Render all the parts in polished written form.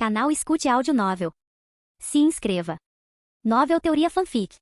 Canal Escute Áudio Novel. Se inscreva. Novel Teoria Fanfic.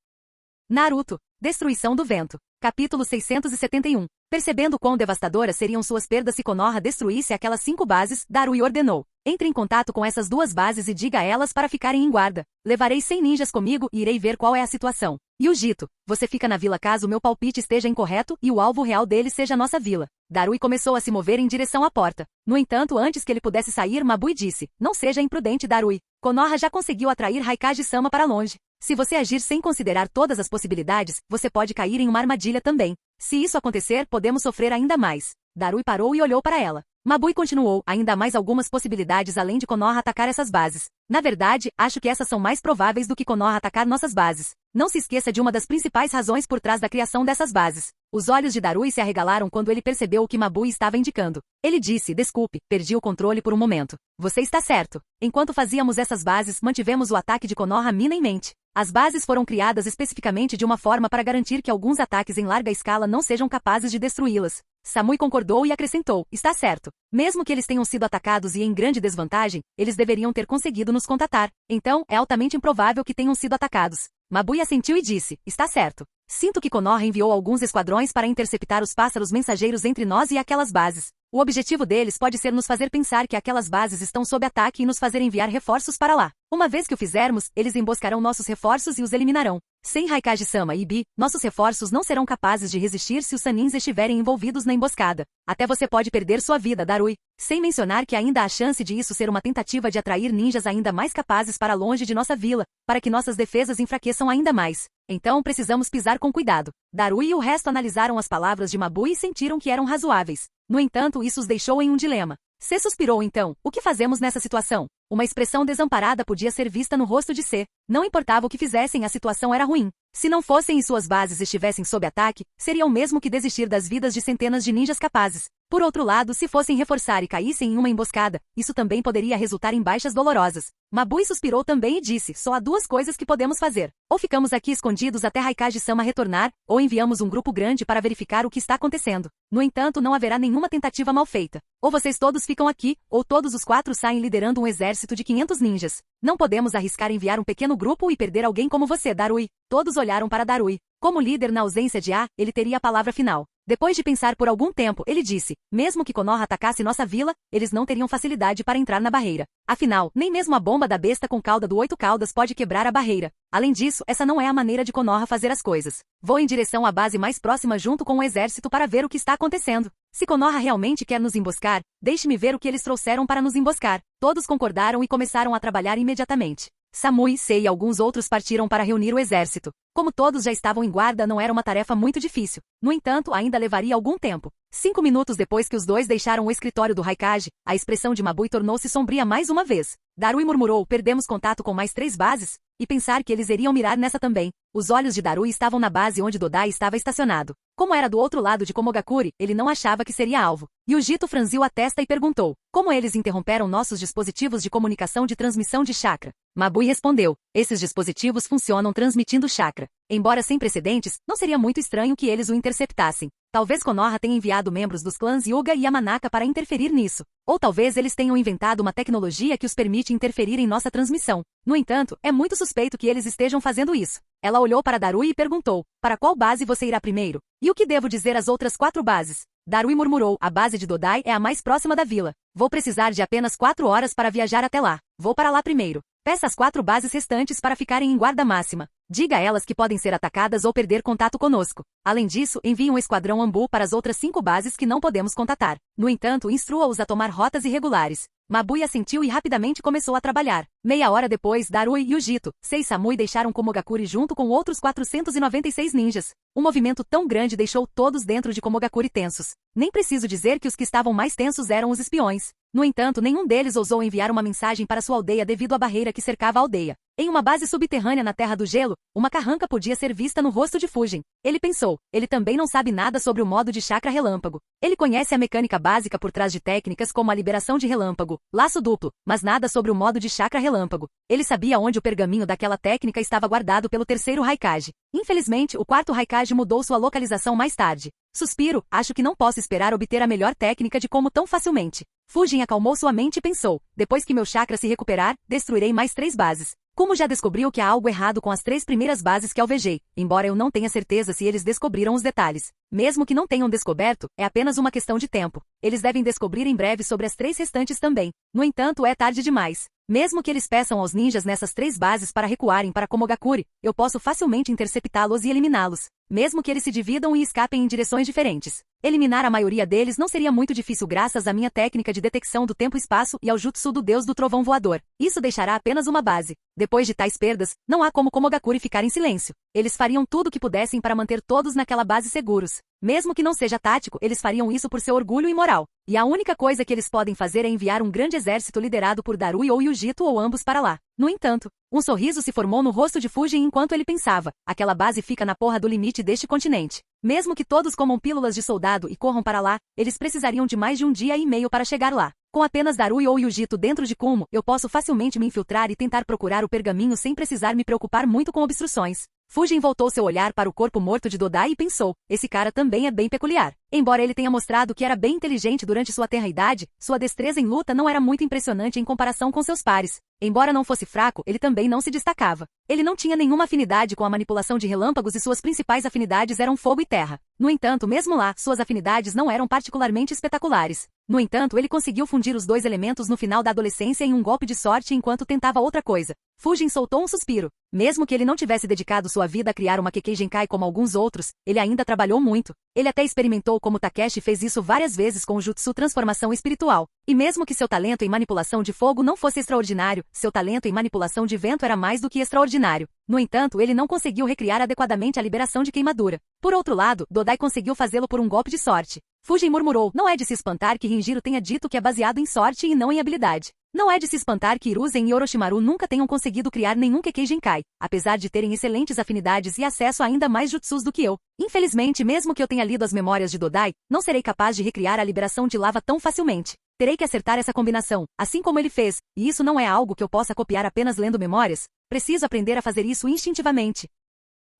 Naruto, Destruição do Vento. Capítulo 671. Percebendo quão devastadoras seriam suas perdas se Konoha destruísse aquelas 5 bases, Darui ordenou: entre em contato com essas 2 bases e diga a elas para ficarem em guarda. Levarei 100 ninjas comigo e irei ver qual é a situação. Yujito, você fica na vila caso o meu palpite esteja incorreto e o alvo real dele seja nossa vila. Darui começou a se mover em direção à porta. No entanto, antes que ele pudesse sair, Mabui disse: não seja imprudente, Darui. Konoha já conseguiu atrair Raikage-sama para longe. Se você agir sem considerar todas as possibilidades, você pode cair em uma armadilha também. Se isso acontecer, podemos sofrer ainda mais. Darui parou e olhou para ela. Mabui continuou: ainda há mais algumas possibilidades além de Konoha atacar essas bases. Na verdade, acho que essas são mais prováveis do que Konoha atacar nossas bases. Não se esqueça de uma das principais razões por trás da criação dessas bases. Os olhos de Darui se arregalaram quando ele percebeu o que Mabui estava indicando. Ele disse: desculpe, perdi o controle por um momento. Você está certo. Enquanto fazíamos essas bases, mantivemos o ataque de Konoha Mina em mente. As bases foram criadas especificamente de uma forma para garantir que alguns ataques em larga escala não sejam capazes de destruí-las. Samui concordou e acrescentou: está certo. Mesmo que eles tenham sido atacados e em grande desvantagem, eles deveriam ter conseguido nos contatar. Então, é altamente improvável que tenham sido atacados. Mabui assentiu e disse: está certo. Sinto que Konoha enviou alguns esquadrões para interceptar os pássaros mensageiros entre nós e aquelas bases. O objetivo deles pode ser nos fazer pensar que aquelas bases estão sob ataque e nos fazer enviar reforços para lá. Uma vez que o fizermos, eles emboscarão nossos reforços e os eliminarão. Sem Raikage-sama e Bi, nossos reforços não serão capazes de resistir se os Sanins estiverem envolvidos na emboscada. Até você pode perder sua vida, Darui. Sem mencionar que ainda há chance de isso ser uma tentativa de atrair ninjas ainda mais capazes para longe de nossa vila, para que nossas defesas enfraqueçam ainda mais. Então precisamos pisar com cuidado. Darui e o resto analisaram as palavras de Mabui e sentiram que eram razoáveis. No entanto, isso os deixou em um dilema. C suspirou então: o que fazemos nessa situação? Uma expressão desamparada podia ser vista no rosto de C. Não importava o que fizessem, a situação era ruim. Se não fossem e suas bases estivessem sob ataque, seria o mesmo que desistir das vidas de centenas de ninjas capazes. Por outro lado, se fossem reforçar e caíssem em uma emboscada, isso também poderia resultar em baixas dolorosas. Mabui suspirou também e disse: só há 2 coisas que podemos fazer. Ou ficamos aqui escondidos até Raikage-sama retornar, ou enviamos um grupo grande para verificar o que está acontecendo. No entanto, não haverá nenhuma tentativa mal feita. Ou vocês todos ficam aqui, ou todos os 4 saem liderando um exército de 500 ninjas. Não podemos arriscar enviar um pequeno grupo e perder alguém como você, Darui. Todos olharam para Darui. Como líder na ausência de A, ele teria a palavra final. Depois de pensar por algum tempo, ele disse: mesmo que Konoha atacasse nossa vila, eles não teriam facilidade para entrar na barreira. Afinal, nem mesmo a bomba da besta com cauda do 8 caudas pode quebrar a barreira. Além disso, essa não é a maneira de Konoha fazer as coisas. Vou em direção à base mais próxima junto com o exército para ver o que está acontecendo. Se Konoha realmente quer nos emboscar, deixe-me ver o que eles trouxeram para nos emboscar. Todos concordaram e começaram a trabalhar imediatamente. Samui, Sei e alguns outros partiram para reunir o exército. Como todos já estavam em guarda, não era uma tarefa muito difícil. No entanto, ainda levaria algum tempo. 5 minutos depois que os 2 deixaram o escritório do Raikage, a expressão de Mabui tornou-se sombria mais uma vez. Darui murmurou: perdemos contato com mais 3 bases? E pensar que eles iriam mirar nessa também. Os olhos de Darui estavam na base onde Dodai estava estacionado. Como era do outro lado de Komogakure, ele não achava que seria alvo. Yujito franziu a testa e perguntou: como eles interromperam nossos dispositivos de comunicação de transmissão de chakra? Mabui respondeu: esses dispositivos funcionam transmitindo chakra. Embora sem precedentes, não seria muito estranho que eles o interceptassem. Talvez Konoha tenha enviado membros dos clãs Hyuga e Yamanaka para interferir nisso. Ou talvez eles tenham inventado uma tecnologia que os permite interferir em nossa transmissão. No entanto, é muito suspeito que eles estejam fazendo isso. Ela olhou para Darui e perguntou: para qual base você irá primeiro? E o que devo dizer às outras 4 bases? Darui murmurou: a base de Dodai é a mais próxima da vila. Vou precisar de apenas 4 horas para viajar até lá. Vou para lá primeiro. Peça as 4 bases restantes para ficarem em guarda máxima. Diga a elas que podem ser atacadas ou perder contato conosco. Além disso, envie um esquadrão Ambu para as outras 5 bases que não podemos contatar. No entanto, instrua-os a tomar rotas irregulares. Mabui assentiu e rapidamente começou a trabalhar. Meia hora depois, Darui, Yujito, Sei e Samui deixaram Komogakure junto com outros 496 ninjas. Um movimento tão grande deixou todos dentro de Komogakure tensos. Nem preciso dizer que os que estavam mais tensos eram os espiões. No entanto, nenhum deles ousou enviar uma mensagem para sua aldeia devido à barreira que cercava a aldeia. Em uma base subterrânea na Terra do Gelo, uma carranca podia ser vista no rosto de Fujin. Ele pensou: ele também não sabe nada sobre o modo de chakra relâmpago. Ele conhece a mecânica básica por trás de técnicas como a liberação de relâmpago, laço duplo, mas nada sobre o modo de chakra relâmpago. Ele sabia onde o pergaminho daquela técnica estava guardado pelo 3º Raikage. Infelizmente, o 4º Raikage mudou sua localização mais tarde. Suspiro: acho que não posso esperar obter a melhor técnica de como tão facilmente. Fujin acalmou sua mente e pensou, depois que meu chakra se recuperar, destruirei mais 3 bases. Como já descobriu que há algo errado com as 3 primeiras bases que alvejei, embora eu não tenha certeza se eles descobriram os detalhes. Mesmo que não tenham descoberto, é apenas uma questão de tempo. Eles devem descobrir em breve sobre as 3 restantes também. No entanto, é tarde demais. Mesmo que eles peçam aos ninjas nessas 3 bases para recuarem para Komogakuri, eu posso facilmente interceptá-los e eliminá-los. Mesmo que eles se dividam e escapem em direções diferentes. Eliminar a maioria deles não seria muito difícil graças à minha técnica de detecção do tempo e espaço e ao jutsu do deus do trovão voador. Isso deixará apenas uma base. Depois de tais perdas, não há como Komogakuri ficar em silêncio. Eles fariam tudo o que pudessem para manter todos naquela base seguros. Mesmo que não seja tático, eles fariam isso por seu orgulho e moral. E a única coisa que eles podem fazer é enviar um grande exército liderado por Darui ou Yujito ou ambos para lá. No entanto, um sorriso se formou no rosto de Fujin enquanto ele pensava, aquela base fica na porra do limite deste continente. Mesmo que todos comam pílulas de soldado e corram para lá, eles precisariam de mais de 1 dia e meio para chegar lá. Com apenas Darui ou Yujito dentro de Kumo, eu posso facilmente me infiltrar e tentar procurar o pergaminho sem precisar me preocupar muito com obstruções. Fujin voltou seu olhar para o corpo morto de Dodai e pensou, esse cara também é bem peculiar. Embora ele tenha mostrado que era bem inteligente durante sua tenra idade, sua destreza em luta não era muito impressionante em comparação com seus pares. Embora não fosse fraco, ele também não se destacava. Ele não tinha nenhuma afinidade com a manipulação de relâmpagos e suas principais afinidades eram fogo e terra. No entanto, mesmo lá, suas afinidades não eram particularmente espetaculares. No entanto, ele conseguiu fundir os 2 elementos no final da adolescência em um golpe de sorte enquanto tentava outra coisa. Fujin soltou um suspiro. Mesmo que ele não tivesse dedicado sua vida a criar uma Kekkei Genkai como alguns outros, ele ainda trabalhou muito. Ele até experimentou como Takeshi fez isso várias vezes com o Jutsu Transformação Espiritual. E mesmo que seu talento em manipulação de fogo não fosse extraordinário, seu talento em manipulação de vento era mais do que extraordinário. No entanto, ele não conseguiu recriar adequadamente a liberação de queimadura. Por outro lado, Dodai conseguiu fazê-lo por um golpe de sorte. Fujin murmurou, não é de se espantar que Rinjiro tenha dito que é baseado em sorte e não em habilidade. Não é de se espantar que Hiruzen e Orochimaru nunca tenham conseguido criar nenhum Kekkei Genkai, apesar de terem excelentes afinidades e acesso a ainda mais jutsus do que eu. Infelizmente, mesmo que eu tenha lido as memórias de Dodai, não serei capaz de recriar a liberação de lava tão facilmente. Terei que acertar essa combinação, assim como ele fez, e isso não é algo que eu possa copiar apenas lendo memórias. Preciso aprender a fazer isso instintivamente.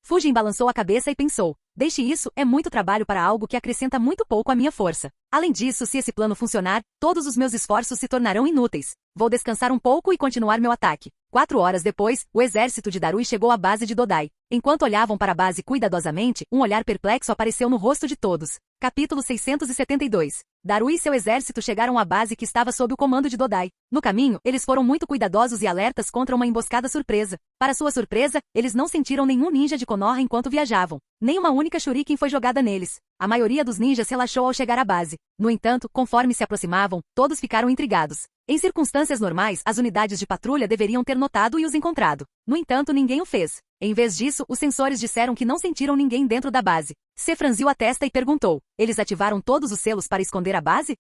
Fujin balançou a cabeça e pensou, deixe isso, é muito trabalho para algo que acrescenta muito pouco à minha força. Além disso, se esse plano funcionar, todos os meus esforços se tornarão inúteis. Vou descansar um pouco e continuar meu ataque. 4 horas depois, o exército de Darui chegou à base de Dodai. Enquanto olhavam para a base cuidadosamente, um olhar perplexo apareceu no rosto de todos. Capítulo 672. Darui e seu exército chegaram à base que estava sob o comando de Dodai. No caminho, eles foram muito cuidadosos e alertas contra uma emboscada surpresa. Para sua surpresa, eles não sentiram nenhum ninja de Konoha enquanto viajavam. Nem uma única shuriken foi jogada neles. A maioria dos ninjas relaxou ao chegar à base. No entanto, conforme se aproximavam, todos ficaram intrigados. Em circunstâncias normais, as unidades de patrulha deveriam ter notado e os encontrado. No entanto, ninguém o fez. Em vez disso, os sensores disseram que não sentiram ninguém dentro da base. Se franziu a testa e perguntou, eles ativaram todos os selos para esconder a base?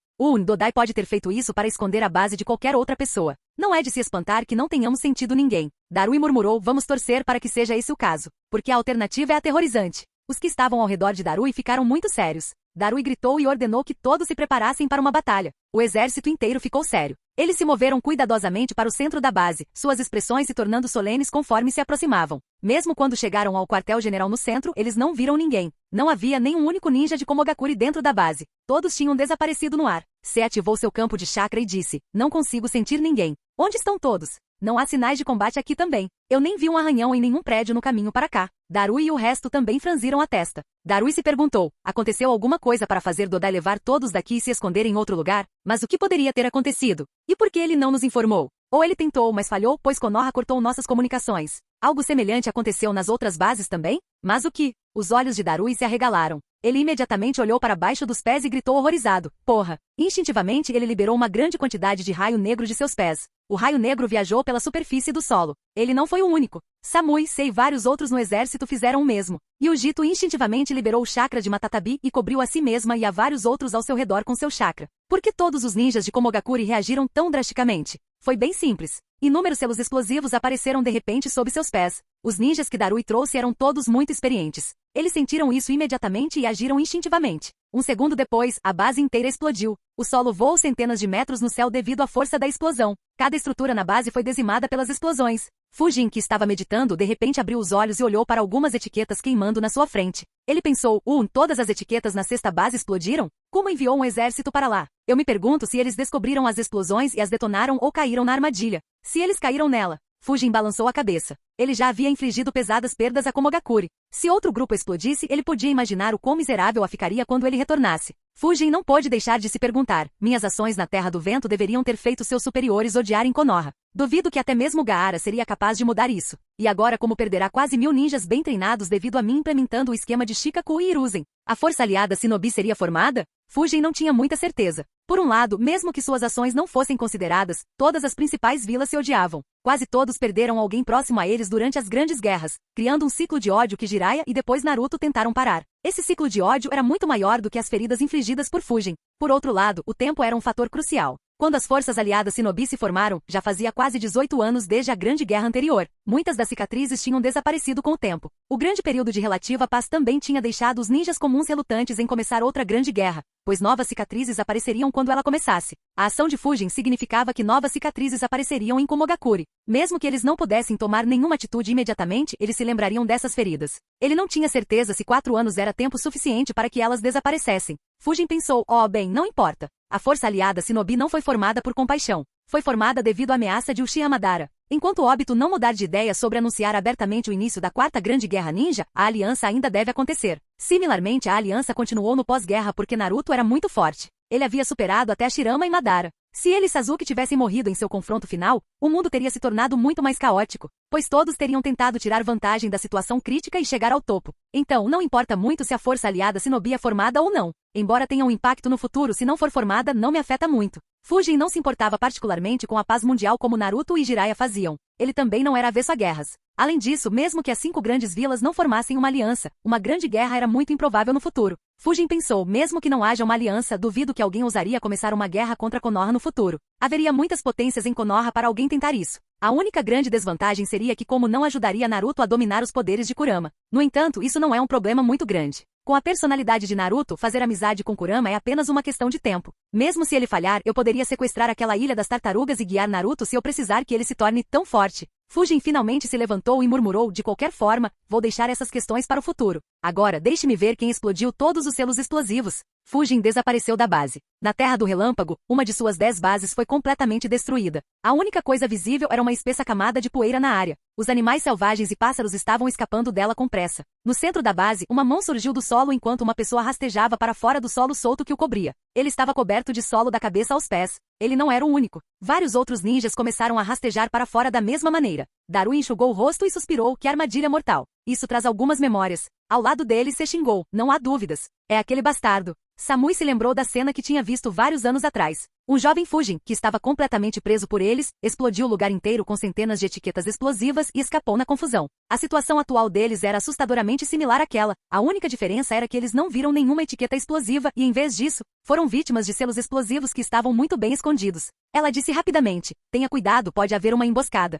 Dodai pode ter feito isso para esconder a base de qualquer outra pessoa. Não é de se espantar que não tenhamos sentido ninguém. Darui murmurou, vamos torcer para que seja esse o caso, porque a alternativa é aterrorizante. Os que estavam ao redor de Darui ficaram muito sérios. Darui gritou e ordenou que todos se preparassem para uma batalha. O exército inteiro ficou sério. Eles se moveram cuidadosamente para o centro da base, suas expressões se tornando solenes conforme se aproximavam. Mesmo quando chegaram ao quartel-general no centro, eles não viram ninguém. Não havia nem um único ninja de Komogakuri dentro da base. Todos tinham desaparecido no ar. Se ativou seu campo de chakra e disse, não consigo sentir ninguém. Onde estão todos? Não há sinais de combate aqui também. Eu nem vi um arranhão em nenhum prédio no caminho para cá. Darui e o resto também franziram a testa. Darui se perguntou, aconteceu alguma coisa para fazer Dodai levar todos daqui e se esconder em outro lugar? Mas o que poderia ter acontecido? E por que ele não nos informou? Ou ele tentou, mas falhou, pois Konoha cortou nossas comunicações. Algo semelhante aconteceu nas outras bases também? Mas o que? Os olhos de Darui se arregalaram. Ele imediatamente olhou para baixo dos pés e gritou horrorizado. Porra! Instintivamente ele liberou uma grande quantidade de raio negro de seus pés. O raio negro viajou pela superfície do solo. Ele não foi o único. Samui, Sei e vários outros no exército fizeram o mesmo. E o Jito instintivamente liberou o chakra de Matatabi e cobriu a si mesma e a vários outros ao seu redor com seu chakra. Por que todos os ninjas de Komogakuri reagiram tão drasticamente? Foi bem simples. Inúmeros selos explosivos apareceram de repente sob seus pés. Os ninjas que Darui trouxe eram todos muito experientes. Eles sentiram isso imediatamente e agiram instintivamente. Um segundo depois, a base inteira explodiu. O solo voou centenas de metros no céu devido à força da explosão. Cada estrutura na base foi dizimada pelas explosões. Fujin, que estava meditando, de repente abriu os olhos e olhou para algumas etiquetas queimando na sua frente. Ele pensou, todas as etiquetas na sexta base explodiram? Como enviou um exército para lá? Eu me pergunto se eles descobriram as explosões e as detonaram ou caíram na armadilha. Se eles caíram nela. Fujin balançou a cabeça. Ele já havia infligido pesadas perdas a Komogakure. Se outro grupo explodisse, ele podia imaginar o quão miserável a ficaria quando ele retornasse. Fujin não pôde deixar de se perguntar. Minhas ações na Terra do Vento deveriam ter feito seus superiores odiarem Konoha. Duvido que até mesmo Gaara seria capaz de mudar isso. E agora como perderá quase 1000 ninjas bem treinados devido a mim implementando o esquema de Shikaku e Hiruzen? A força aliada Shinobi seria formada? Fujin não tinha muita certeza. Por um lado, mesmo que suas ações não fossem consideradas, todas as principais vilas se odiavam. Quase todos perderam alguém próximo a eles durante as grandes guerras, criando um ciclo de ódio que Jiraiya e depois Naruto tentaram parar. Esse ciclo de ódio era muito maior do que as feridas infligidas por Fujin. Por outro lado, o tempo era um fator crucial. Quando as forças aliadas Shinobi se formaram, já fazia quase 18 anos desde a Grande Guerra anterior. Muitas das cicatrizes tinham desaparecido com o tempo. O grande período de relativa paz também tinha deixado os ninjas comuns relutantes em começar outra grande guerra, pois novas cicatrizes apareceriam quando ela começasse. A ação de Fujin significava que novas cicatrizes apareceriam em Komogakure. Mesmo que eles não pudessem tomar nenhuma atitude imediatamente, eles se lembrariam dessas feridas. Ele não tinha certeza se 4 anos era tempo suficiente para que elas desaparecessem. Fujin pensou, bem, não importa. A força aliada Shinobi não foi formada por compaixão. Foi formada devido à ameaça de Uchiha Madara. Enquanto Obito não mudar de ideia sobre anunciar abertamente o início da Quarta Grande Guerra Ninja, a aliança ainda deve acontecer. Similarmente, a aliança continuou no pós-guerra porque Naruto era muito forte. Ele havia superado até Shirama e Madara. Se ele e Sasuke tivessem morrido em seu confronto final, o mundo teria se tornado muito mais caótico, pois todos teriam tentado tirar vantagem da situação crítica e chegar ao topo. Então, não importa muito se a força aliada Shinobi é formada ou não. Embora tenha um impacto no futuro se não for formada, não me afeta muito. Fujin não se importava particularmente com a paz mundial como Naruto e Jiraiya faziam. Ele também não era avesso a guerras. Além disso, mesmo que as 5 grandes vilas não formassem uma aliança, uma grande guerra era muito improvável no futuro. Fujin pensou, mesmo que não haja uma aliança, duvido que alguém ousaria começar uma guerra contra Konoha no futuro. Haveria muitas potências em Konoha para alguém tentar isso. A única grande desvantagem seria que como não ajudaria Naruto a dominar os poderes de Kurama. No entanto, isso não é um problema muito grande. Com a personalidade de Naruto, fazer amizade com Kurama é apenas uma questão de tempo. Mesmo se ele falhar, eu poderia sequestrar aquela ilha das tartarugas e guiar Naruto se eu precisar que ele se torne tão forte. Fujin finalmente se levantou e murmurou, de qualquer forma, vou deixar essas questões para o futuro. Agora, deixe-me ver quem explodiu todos os selos explosivos. Fujin desapareceu da base. Na Terra do Relâmpago, uma de suas 10 bases foi completamente destruída. A única coisa visível era uma espessa camada de poeira na área. Os animais selvagens e pássaros estavam escapando dela com pressa. No centro da base, uma mão surgiu do solo enquanto uma pessoa rastejava para fora do solo solto que o cobria. Ele estava coberto de solo da cabeça aos pés. Ele não era o único. Vários outros ninjas começaram a rastejar para fora da mesma maneira. Darui enxugou o rosto e suspirou, que armadilha mortal. Isso traz algumas memórias. Ao lado dele se xingou, não há dúvidas. É aquele bastardo. Samui se lembrou da cena que tinha visto vários anos atrás. Um jovem Fujin, que estava completamente preso por eles, explodiu o lugar inteiro com centenas de etiquetas explosivas e escapou na confusão. A situação atual deles era assustadoramente similar àquela. A única diferença era que eles não viram nenhuma etiqueta explosiva e, em vez disso, foram vítimas de selos explosivos que estavam muito bem escondidos. Ela disse rapidamente, tenha cuidado, pode haver uma emboscada.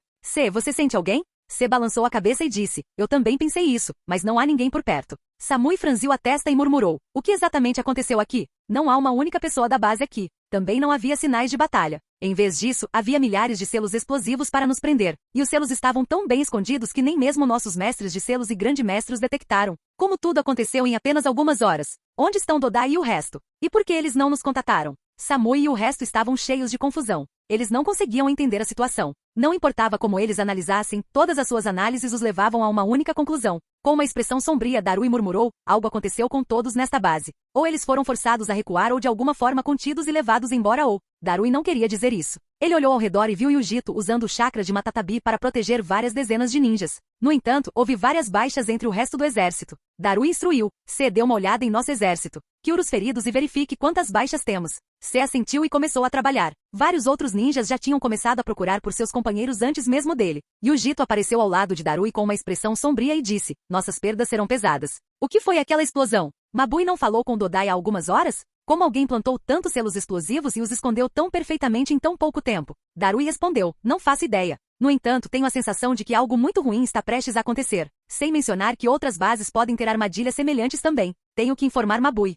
Você sente alguém? C balançou a cabeça e disse, eu também pensei isso, mas não há ninguém por perto. Samui franziu a testa e murmurou, o que exatamente aconteceu aqui? Não há uma única pessoa da base aqui. Também não havia sinais de batalha. Em vez disso, havia milhares de selos explosivos para nos prender. E os selos estavam tão bem escondidos que nem mesmo nossos mestres de selos e grande-mestres detectaram. Como tudo aconteceu em apenas algumas horas. Onde estão Dodai e o resto? E por que eles não nos contataram? Samui e o resto estavam cheios de confusão. Eles não conseguiam entender a situação. Não importava como eles analisassem, todas as suas análises os levavam a uma única conclusão. Com uma expressão sombria, Darui murmurou, algo aconteceu com todos nesta base. Ou eles foram forçados a recuar ou de alguma forma contidos e levados embora ou... Darui não queria dizer isso. Ele olhou ao redor e viu Yujito usando o chakra de Matatabi para proteger várias dezenas de ninjas. No entanto, houve várias baixas entre o resto do exército. Darui instruiu, dê uma olhada em nosso exército. Cure os feridos e verifique quantas baixas temos. C assentiu e começou a trabalhar. Vários outros ninjas já tinham começado a procurar por seus companheiros antes mesmo dele. Yujito apareceu ao lado de Darui com uma expressão sombria e disse, nossas perdas serão pesadas. O que foi aquela explosão? Mabui não falou com Dodai há algumas horas? Como alguém plantou tantos selos explosivos e os escondeu tão perfeitamente em tão pouco tempo? Darui respondeu, não faço ideia. No entanto, tenho a sensação de que algo muito ruim está prestes a acontecer. Sem mencionar que outras bases podem ter armadilhas semelhantes também. Tenho que informar Mabui.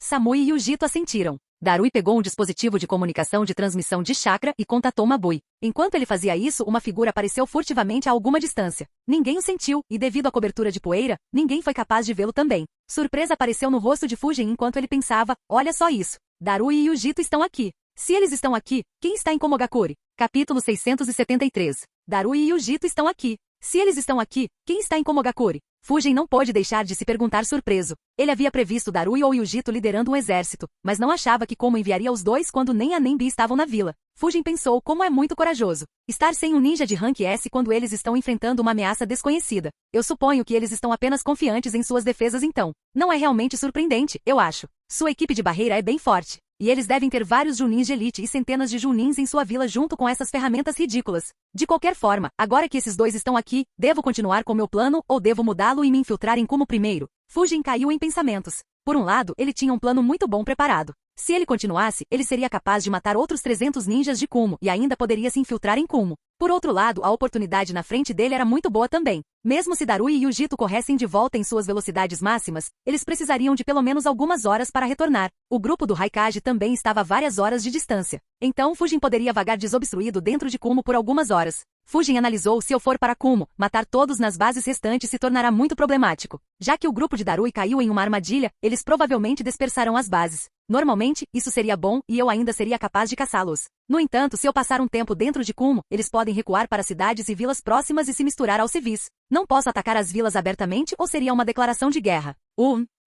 Samui e Yujito assentiram. Darui pegou um dispositivo de comunicação de transmissão de chakra e contatou Mabui. Enquanto ele fazia isso, uma figura apareceu furtivamente a alguma distância. Ninguém o sentiu, e devido à cobertura de poeira, ninguém foi capaz de vê-lo também. Surpresa apareceu no rosto de Fujin enquanto ele pensava, olha só isso. Darui e Yujito estão aqui. Se eles estão aqui, quem está em Komogakure? Capítulo 673. Darui e Yujito estão aqui. Se eles estão aqui, quem está em Komogakure? Fujin não pôde deixar de se perguntar surpreso. Ele havia previsto Darui ou Yujito liderando um exército, mas não achava que como enviaria os dois quando nem a nem Bi estavam na vila. Fujin pensou como é muito corajoso. Estar sem um ninja de rank S quando eles estão enfrentando uma ameaça desconhecida. Eu suponho que eles estão apenas confiantes em suas defesas então. Não é realmente surpreendente, eu acho. Sua equipe de barreira é bem forte. E eles devem ter vários Junins de elite e centenas de Junins em sua vila junto com essas ferramentas ridículas. De qualquer forma, agora que esses dois estão aqui, devo continuar com meu plano ou devo mudá-lo e me infiltrar em Kumo primeiro? Fujin caiu em pensamentos. Por um lado, ele tinha um plano muito bom preparado. Se ele continuasse, ele seria capaz de matar outros 300 ninjas de Kumo e ainda poderia se infiltrar em Kumo. Por outro lado, a oportunidade na frente dele era muito boa também. Mesmo se Darui e Yujito corressem de volta em suas velocidades máximas, eles precisariam de pelo menos algumas horas para retornar. O grupo do Raikage também estava a várias horas de distância. Então Fujin poderia vagar desobstruído dentro de Kumo por algumas horas. Fujin analisou: se eu for para Kumo, matar todos nas bases restantes se tornará muito problemático. Já que o grupo de Darui caiu em uma armadilha, eles provavelmente dispersarão as bases. Normalmente, isso seria bom e eu ainda seria capaz de caçá-los. No entanto, se eu passar um tempo dentro de Kumo, eles podem recuar para cidades e vilas próximas e se misturar aos civis. Não posso atacar as vilas abertamente ou seria uma declaração de guerra?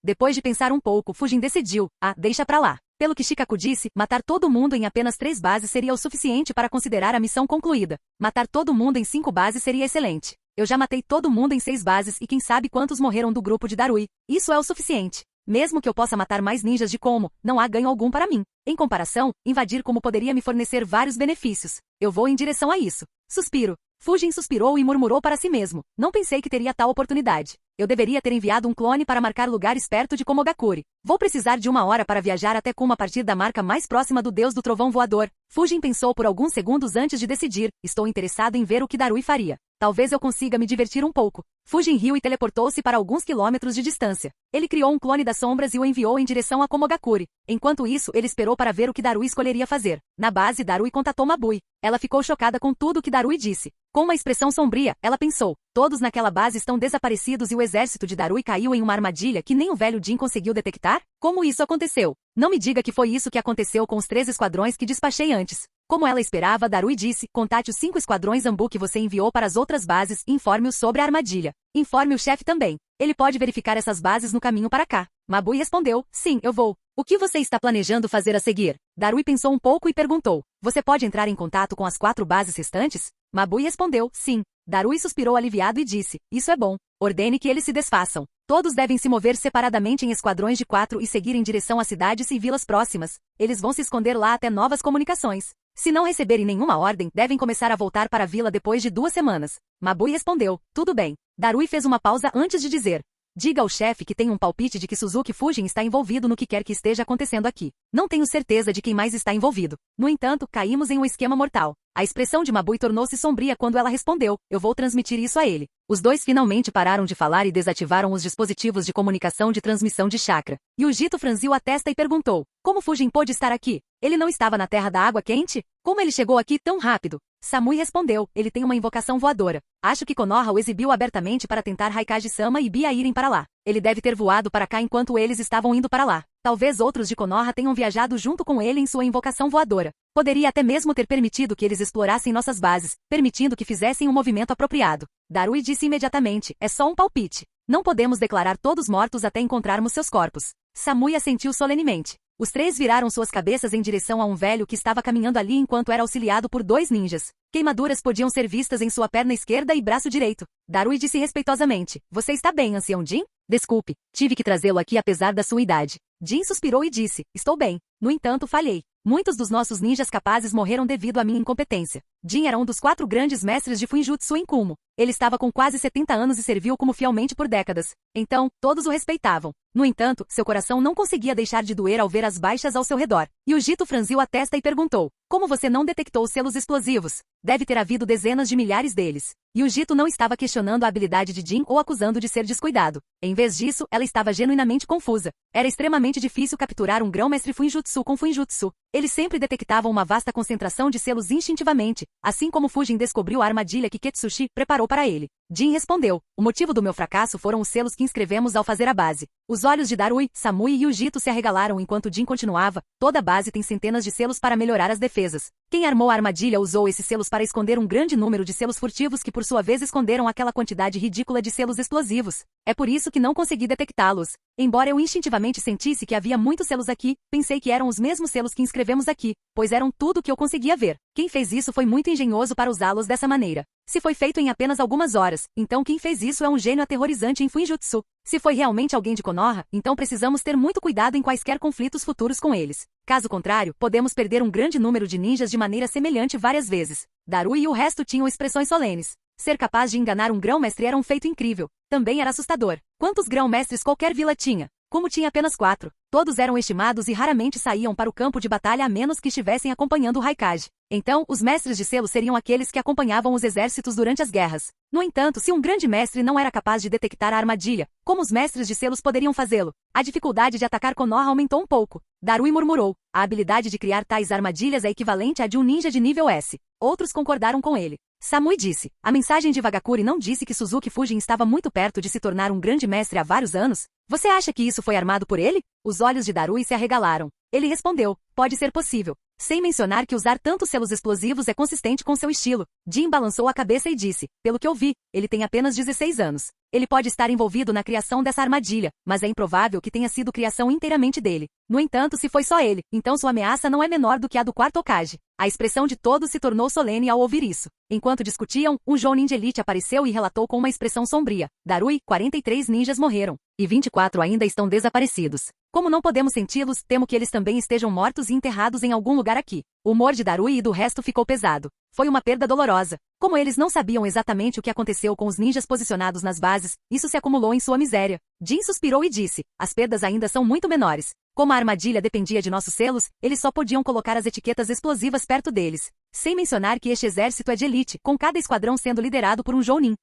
Depois de pensar um pouco, Fujin decidiu: deixa pra lá. Pelo que Shikaku disse, matar todo mundo em apenas 3 bases seria o suficiente para considerar a missão concluída. Matar todo mundo em 5 bases seria excelente. Eu já matei todo mundo em 6 bases e quem sabe quantos morreram do grupo de Darui. Isso é o suficiente. Mesmo que eu possa matar mais ninjas de Como, não há ganho algum para mim. Em comparação, invadir Como poderia me fornecer vários benefícios. Eu vou em direção a isso. Suspiro. Fujin suspirou e murmurou para si mesmo. Não pensei que teria tal oportunidade. Eu deveria ter enviado um clone para marcar lugares perto de Komogakure. Vou precisar de 1 hora para viajar até Kuma a partir da marca mais próxima do deus do trovão voador. Fujin pensou por alguns segundos antes de decidir. Estou interessado em ver o que Darui faria. Talvez eu consiga me divertir um pouco. Fujin riu e teleportou-se para alguns quilômetros de distância. Ele criou um clone das sombras e o enviou em direção a Komogakure. Enquanto isso, ele esperou para ver o que Darui escolheria fazer. Na base, Darui contatou Mabui. Ela ficou chocada com tudo o que Darui disse. Com uma expressão sombria, ela pensou: todos naquela base estão desaparecidos e o exército de Darui caiu em uma armadilha que nem o velho Jin conseguiu detectar? Como isso aconteceu? Não me diga que foi isso que aconteceu com os 3 esquadrões que despachei antes. Como ela esperava, Darui disse: contate os 5 esquadrões Ambu que você enviou para as outras bases e informe-os sobre a armadilha. Informe o chefe também. Ele pode verificar essas bases no caminho para cá. Mabui respondeu: sim, eu vou. O que você está planejando fazer a seguir? Darui pensou um pouco e perguntou: você pode entrar em contato com as 4 bases restantes? Mabui respondeu: sim. Darui suspirou aliviado e disse: isso é bom. Ordene que eles se desfaçam. Todos devem se mover separadamente em esquadrões de 4 e seguir em direção a cidades e vilas próximas. Eles vão se esconder lá até novas comunicações. Se não receberem nenhuma ordem, devem começar a voltar para a vila depois de 2 semanas. Mabui respondeu: tudo bem. Darui fez uma pausa antes de dizer: diga ao chefe que tem um palpite de que Suzuki Fujin está envolvido no que quer que esteja acontecendo aqui. Não tenho certeza de quem mais está envolvido. No entanto, caímos em um esquema mortal. A expressão de Mabui tornou-se sombria quando ela respondeu: eu vou transmitir isso a ele. Os dois finalmente pararam de falar e desativaram os dispositivos de comunicação de transmissão de chakra. Yujito franziu a testa e perguntou: como Fujin pôde estar aqui? Ele não estava na Terra da Água Quente? Como ele chegou aqui tão rápido? Samui respondeu: ele tem uma invocação voadora. Acho que Konoha o exibiu abertamente para tentar Raikage-sama e Bia irem para lá. Ele deve ter voado para cá enquanto eles estavam indo para lá. Talvez outros de Konoha tenham viajado junto com ele em sua invocação voadora. Poderia até mesmo ter permitido que eles explorassem nossas bases, permitindo que fizessem um movimento apropriado. Darui disse imediatamente: é só um palpite. Não podemos declarar todos mortos até encontrarmos seus corpos. Samui assentiu solenemente. Os 3 viraram suas cabeças em direção a um velho que estava caminhando ali enquanto era auxiliado por 2 ninjas. Queimaduras podiam ser vistas em sua perna esquerda e braço direito. Darui disse respeitosamente: você está bem, ancião Jin? Desculpe, tive que trazê-lo aqui apesar da sua idade. Jin suspirou e disse: estou bem. No entanto, falhei. Muitos dos nossos ninjas capazes morreram devido à minha incompetência. Jin era um dos 4 grandes mestres de Fuinjutsu em Kumo. Ele estava com quase 70 anos e serviu como fielmente por décadas. Então, todos o respeitavam. No entanto, seu coração não conseguia deixar de doer ao ver as baixas ao seu redor. Yujito franziu a testa e perguntou: como você não detectou selos explosivos? Deve ter havido dezenas de milhares deles. Yujito não estava questionando a habilidade de Jin ou acusando de ser descuidado. Em vez disso, ela estava genuinamente confusa. Era extremamente difícil capturar um grão-mestre Fuinjutsu com Fuinjutsu. Eles sempre detectavam uma vasta concentração de selos instintivamente, assim como Fujin descobriu a armadilha que Ketsushi preparou para ele. Jin respondeu: o motivo do meu fracasso foram os selos que inscrevemos ao fazer a base. Os olhos de Darui, Samui e Yujito se arregalaram enquanto Jin continuava: toda a base tem centenas de selos para melhorar as defesas. Quem armou a armadilha usou esses selos para esconder um grande número de selos furtivos que por sua vez esconderam aquela quantidade ridícula de selos explosivos. É por isso que não consegui detectá-los. Embora eu instintivamente sentisse que havia muitos selos aqui, pensei que eram os mesmos selos que inscrevemos aqui, pois eram tudo o que eu conseguia ver. Quem fez isso foi muito engenhoso para usá-los dessa maneira. Se foi feito em apenas algumas horas, então quem fez isso é um gênio aterrorizante em Fuinjutsu. Se foi realmente alguém de Konoha, então precisamos ter muito cuidado em quaisquer conflitos futuros com eles. Caso contrário, podemos perder um grande número de ninjas de maneira semelhante várias vezes. Darui e o resto tinham expressões solenes. Ser capaz de enganar um grão-mestre era um feito incrível. Também era assustador. Quantos grão-mestres qualquer vila tinha? Como tinha apenas 4, todos eram estimados e raramente saíam para o campo de batalha a menos que estivessem acompanhando o Raikage. Então, os mestres de selo seriam aqueles que acompanhavam os exércitos durante as guerras. No entanto, se um grande mestre não era capaz de detectar a armadilha, como os mestres de selos poderiam fazê-lo? A dificuldade de atacar Konoha aumentou um pouco. Darui murmurou: a habilidade de criar tais armadilhas é equivalente à de um ninja de nível S. Outros concordaram com ele. Samui disse: a mensagem de Vagakuri não disse que Suzuki Fujin estava muito perto de se tornar um grande mestre há vários anos? Você acha que isso foi armado por ele? Os olhos de Darui se arregalaram. Ele respondeu: pode ser possível. Sem mencionar que usar tantos selos explosivos é consistente com seu estilo. Jin balançou a cabeça e disse: pelo que eu vi, ele tem apenas 16 anos. Ele pode estar envolvido na criação dessa armadilha, mas é improvável que tenha sido criação inteiramente dele. No entanto, se foi só ele, então sua ameaça não é menor do que a do quarto Hokage. A expressão de todos se tornou solene ao ouvir isso. Enquanto discutiam, um Jounin de elite apareceu e relatou com uma expressão sombria: Darui, 43 ninjas morreram, e 24 ainda estão desaparecidos. Como não podemos senti-los, temo que eles também estejam mortos e enterrados em algum lugar aqui. O humor de Darui e do resto ficou pesado. Foi uma perda dolorosa. Como eles não sabiam exatamente o que aconteceu com os ninjas posicionados nas bases, isso se acumulou em sua miséria. Jin suspirou e disse: as perdas ainda são muito menores. Como a armadilha dependia de nossos selos, eles só podiam colocar as etiquetas explosivas perto deles. Sem mencionar que este exército é de elite, com cada esquadrão sendo liderado por um Jounin.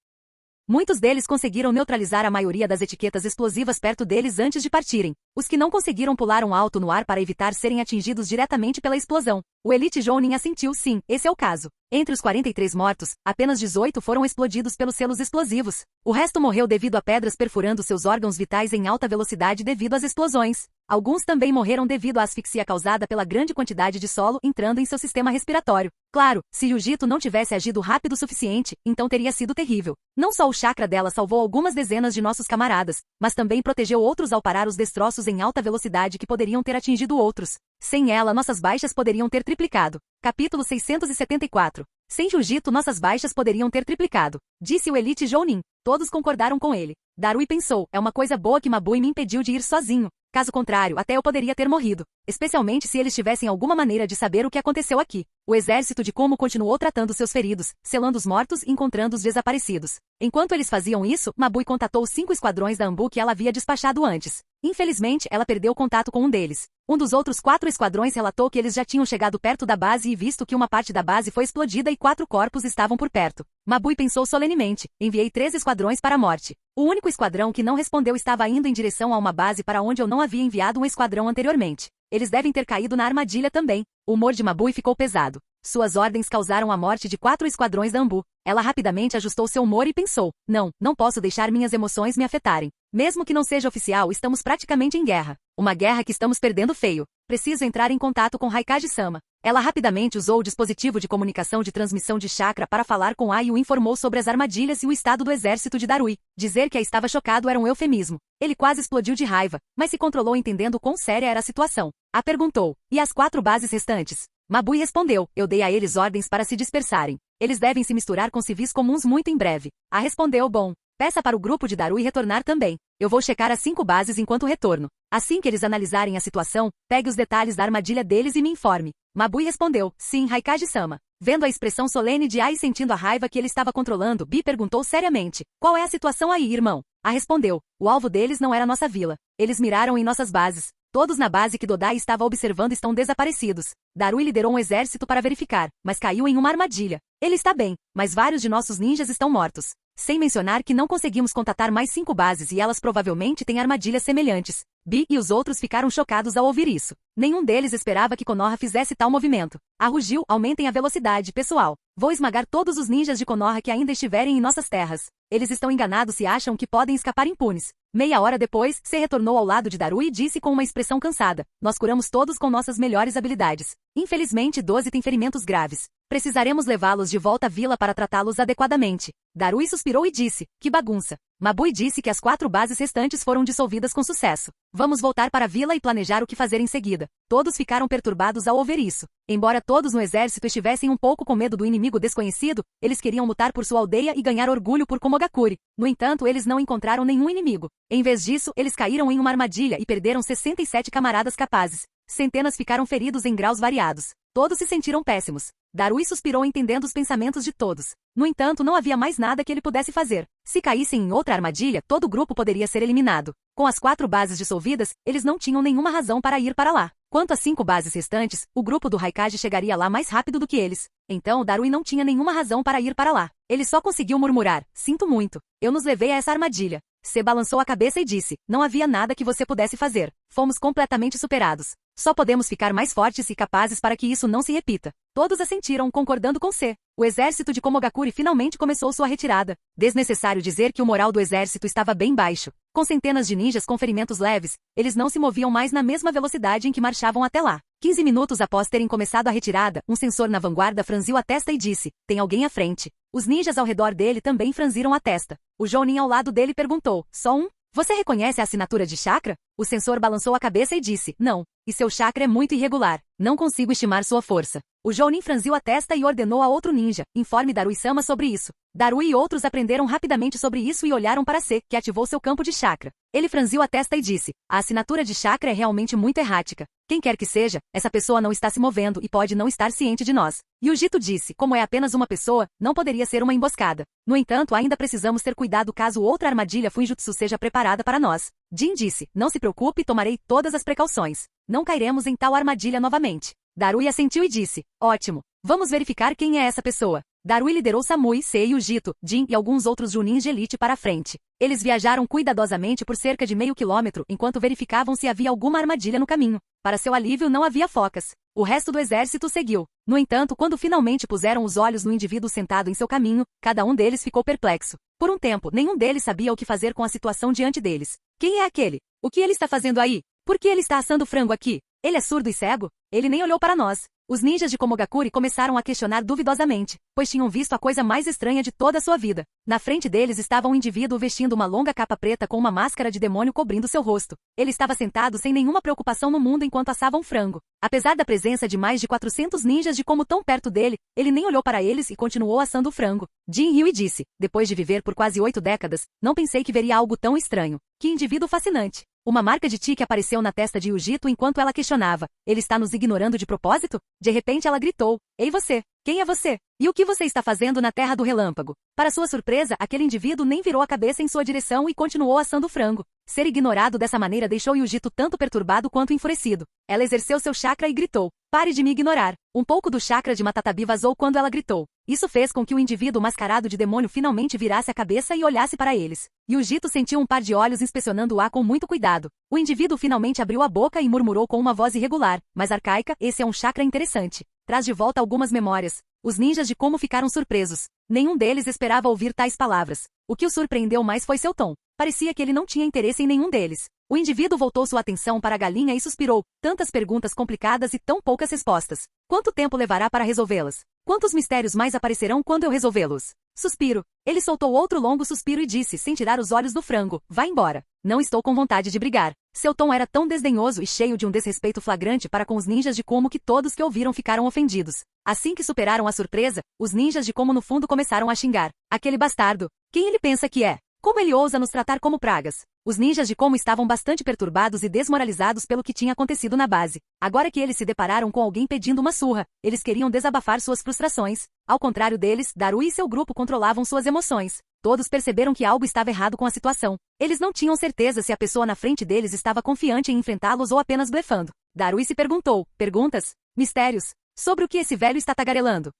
Muitos deles conseguiram neutralizar a maioria das etiquetas explosivas perto deles antes de partirem. Os que não conseguiram pularam alto no ar para evitar serem atingidos diretamente pela explosão. O Elite Jounin assentiu: sim, esse é o caso. Entre os 43 mortos, apenas 18 foram explodidos pelos selos explosivos. O resto morreu devido a pedras perfurando seus órgãos vitais em alta velocidade devido às explosões. Alguns também morreram devido à asfixia causada pela grande quantidade de solo entrando em seu sistema respiratório. Claro, se Yujito não tivesse agido rápido o suficiente, então teria sido terrível. Não só o chakra dela salvou algumas dezenas de nossos camaradas, mas também protegeu outros ao parar os destroços em alta velocidade que poderiam ter atingido outros. Sem ela, nossas baixas poderiam ter triplicado. Capítulo 674. Sem Yujito, nossas baixas poderiam ter triplicado, disse o Elite Jounin. Todos concordaram com ele. Darui pensou: é uma coisa boa que Mabui me impediu de ir sozinho. Caso contrário, até eu poderia ter morrido. Especialmente se eles tivessem alguma maneira de saber o que aconteceu aqui. O exército de Como continuou tratando seus feridos, selando os mortos e encontrando os desaparecidos. Enquanto eles faziam isso, Mabui contatou os 5 esquadrões da Anbu que ela havia despachado antes. Infelizmente, ela perdeu contato com um deles. Um dos outros 4 esquadrões relatou que eles já tinham chegado perto da base e visto que uma parte da base foi explodida e 4 corpos estavam por perto. Mabui pensou solenemente: enviei 3 esquadrões para a morte. O único esquadrão que não respondeu estava indo em direção a uma base para onde eu não havia enviado um esquadrão anteriormente. Eles devem ter caído na armadilha também. O humor de Mabui ficou pesado. Suas ordens causaram a morte de 4 esquadrões da Anbu. Ela rapidamente ajustou seu humor e pensou: não posso deixar minhas emoções me afetarem. Mesmo que não seja oficial, estamos praticamente em guerra. Uma guerra que estamos perdendo feio. Preciso entrar em contato com Raikage-sama. Ela rapidamente usou o dispositivo de comunicação de transmissão de chakra para falar com A e o informou sobre as armadilhas e o estado do exército de Darui. Dizer que A estava chocado era um eufemismo. Ele quase explodiu de raiva, mas se controlou entendendo quão séria era a situação. A perguntou: e as 4 bases restantes? Mabui respondeu: eu dei a eles ordens para se dispersarem. Eles devem se misturar com civis comuns muito em breve. A respondeu: bom. Peça para o grupo de Darui retornar também. Eu vou checar as 5 bases enquanto retorno. Assim que eles analisarem a situação, pegue os detalhes da armadilha deles e me informe. Mabui respondeu: sim, Raikage-sama. Vendo a expressão solene de Ai e sentindo a raiva que ele estava controlando, Bi perguntou seriamente: qual é a situação aí, irmão? A respondeu: o alvo deles não era nossa vila. Eles miraram em nossas bases. Todos na base que Dodai estava observando estão desaparecidos. Darui liderou um exército para verificar, mas caiu em uma armadilha. Ele está bem, mas vários de nossos ninjas estão mortos. Sem mencionar que não conseguimos contatar mais 5 bases e elas provavelmente têm armadilhas semelhantes. Bi e os outros ficaram chocados ao ouvir isso. Nenhum deles esperava que Konoha fizesse tal movimento. A rugiu: aumentem a velocidade, pessoal. Vou esmagar todos os ninjas de Konoha que ainda estiverem em nossas terras. Eles estão enganados se acham que podem escapar impunes. Meia hora depois, Se retornou ao lado de Darui e disse com uma expressão cansada: nós curamos todos com nossas melhores habilidades. Infelizmente 12 têm ferimentos graves. Precisaremos levá-los de volta à vila para tratá-los adequadamente. Darui suspirou e disse: que bagunça. Mabui disse que as 4 bases restantes foram dissolvidas com sucesso. Vamos voltar para a vila e planejar o que fazer em seguida. Todos ficaram perturbados ao ouvir isso. Embora todos no exército estivessem um pouco com medo do inimigo desconhecido, eles queriam lutar por sua aldeia e ganhar orgulho por Komogakure. No entanto, eles não encontraram nenhum inimigo. Em vez disso, eles caíram em uma armadilha e perderam 67 camaradas capazes. Centenas ficaram feridos em graus variados. Todos se sentiram péssimos. Darui suspirou entendendo os pensamentos de todos. No entanto, não havia mais nada que ele pudesse fazer. Se caíssem em outra armadilha, todo o grupo poderia ser eliminado. Com as 4 bases dissolvidas, eles não tinham nenhuma razão para ir para lá. Quanto às 5 bases restantes, o grupo do Raikage chegaria lá mais rápido do que eles. Então, Darui não tinha nenhuma razão para ir para lá. Ele só conseguiu murmurar: sinto muito. Eu nos levei a essa armadilha. Se balançou a cabeça e disse: não havia nada que você pudesse fazer. Fomos completamente superados. Só podemos ficar mais fortes e capazes para que isso não se repita. Todos assentiram, concordando com Se. O exército de Komogakure finalmente começou sua retirada. Desnecessário dizer que o moral do exército estava bem baixo. Com centenas de ninjas com ferimentos leves, eles não se moviam mais na mesma velocidade em que marchavam até lá. 15 minutos após terem começado a retirada, um sensor na vanguarda franziu a testa e disse: tem alguém à frente. Os ninjas ao redor dele também franziram a testa. O Jounin ao lado dele perguntou: só um? Você reconhece a assinatura de chakra? O sensor balançou a cabeça e disse: não. E seu chakra é muito irregular. Não consigo estimar sua força. O Jounin franziu a testa e ordenou a outro ninja: informe Darui-sama sobre isso. Darui e outros aprenderam rapidamente sobre isso e olharam para Se, que ativou seu campo de chakra. Ele franziu a testa e disse: a assinatura de chakra é realmente muito errática. Quem quer que seja, essa pessoa não está se movendo e pode não estar ciente de nós. E o Jito disse: como é apenas uma pessoa, não poderia ser uma emboscada. No entanto, ainda precisamos ter cuidado caso outra armadilha Fuinjutsu seja preparada para nós. Jin disse: não se preocupe, tomarei todas as precauções. Não cairemos em tal armadilha novamente. Darui assentiu e disse: ótimo. Vamos verificar quem é essa pessoa. Darui liderou Samui, Se e o Jito, Jin e alguns outros Junins de elite para a frente. Eles viajaram cuidadosamente por cerca de meio quilômetro enquanto verificavam se havia alguma armadilha no caminho. Para seu alívio, não havia focas. O resto do exército seguiu. No entanto, quando finalmente puseram os olhos no indivíduo sentado em seu caminho, cada um deles ficou perplexo. Por um tempo, nenhum deles sabia o que fazer com a situação diante deles. Quem é aquele? O que ele está fazendo aí? Por que ele está assando frango aqui? Ele é surdo e cego? Ele nem olhou para nós. Os ninjas de Komogakure começaram a questionar duvidosamente, pois tinham visto a coisa mais estranha de toda a sua vida. Na frente deles estava um indivíduo vestindo uma longa capa preta com uma máscara de demônio cobrindo seu rosto. Ele estava sentado sem nenhuma preocupação no mundo enquanto assava um frango. Apesar da presença de mais de 400 ninjas de como tão perto dele, ele nem olhou para eles e continuou assando o frango. Jin riu e disse: depois de viver por quase 8 décadas, não pensei que veria algo tão estranho. Que indivíduo fascinante. Uma marca de tique apareceu na testa de Yujito enquanto ela questionava: ele está nos ignorando de propósito? De repente ela gritou: ei você! Quem é você? E o que você está fazendo na Terra do Relâmpago? Para sua surpresa, aquele indivíduo nem virou a cabeça em sua direção e continuou assando o frango. Ser ignorado dessa maneira deixou Yujito tanto perturbado quanto enfurecido. Ela exerceu seu chakra e gritou: pare de me ignorar. Um pouco do chakra de Matatabi vazou quando ela gritou. Isso fez com que o indivíduo mascarado de demônio finalmente virasse a cabeça e olhasse para eles. Yujito sentiu um par de olhos inspecionando o ar com muito cuidado. O indivíduo finalmente abriu a boca e murmurou com uma voz irregular, mas arcaica: esse é um chakra interessante. Traz de volta algumas memórias. Os ninjas de como ficaram surpresos. Nenhum deles esperava ouvir tais palavras. O que o surpreendeu mais foi seu tom. Parecia que ele não tinha interesse em nenhum deles. O indivíduo voltou sua atenção para a galinha e suspirou. Tantas perguntas complicadas e tão poucas respostas. Quanto tempo levará para resolvê-las? Quantos mistérios mais aparecerão quando eu resolvê-los? Suspiro. Ele soltou outro longo suspiro e disse, sem tirar os olhos do frango: vá embora. Não estou com vontade de brigar. Seu tom era tão desdenhoso e cheio de um desrespeito flagrante para com os ninjas de Como que todos que ouviram ficaram ofendidos. Assim que superaram a surpresa, os ninjas de Como no fundo começaram a xingar. Aquele bastardo. Quem ele pensa que é? Como ele ousa nos tratar como pragas? Os ninjas de Como estavam bastante perturbados e desmoralizados pelo que tinha acontecido na base. Agora que eles se depararam com alguém pedindo uma surra, eles queriam desabafar suas frustrações. Ao contrário deles, Darui e seu grupo controlavam suas emoções. Todos perceberam que algo estava errado com a situação. Eles não tinham certeza se a pessoa na frente deles estava confiante em enfrentá-los ou apenas blefando. Darui se perguntou: perguntas? Mistérios? Sobre o que esse velho está tagarelando?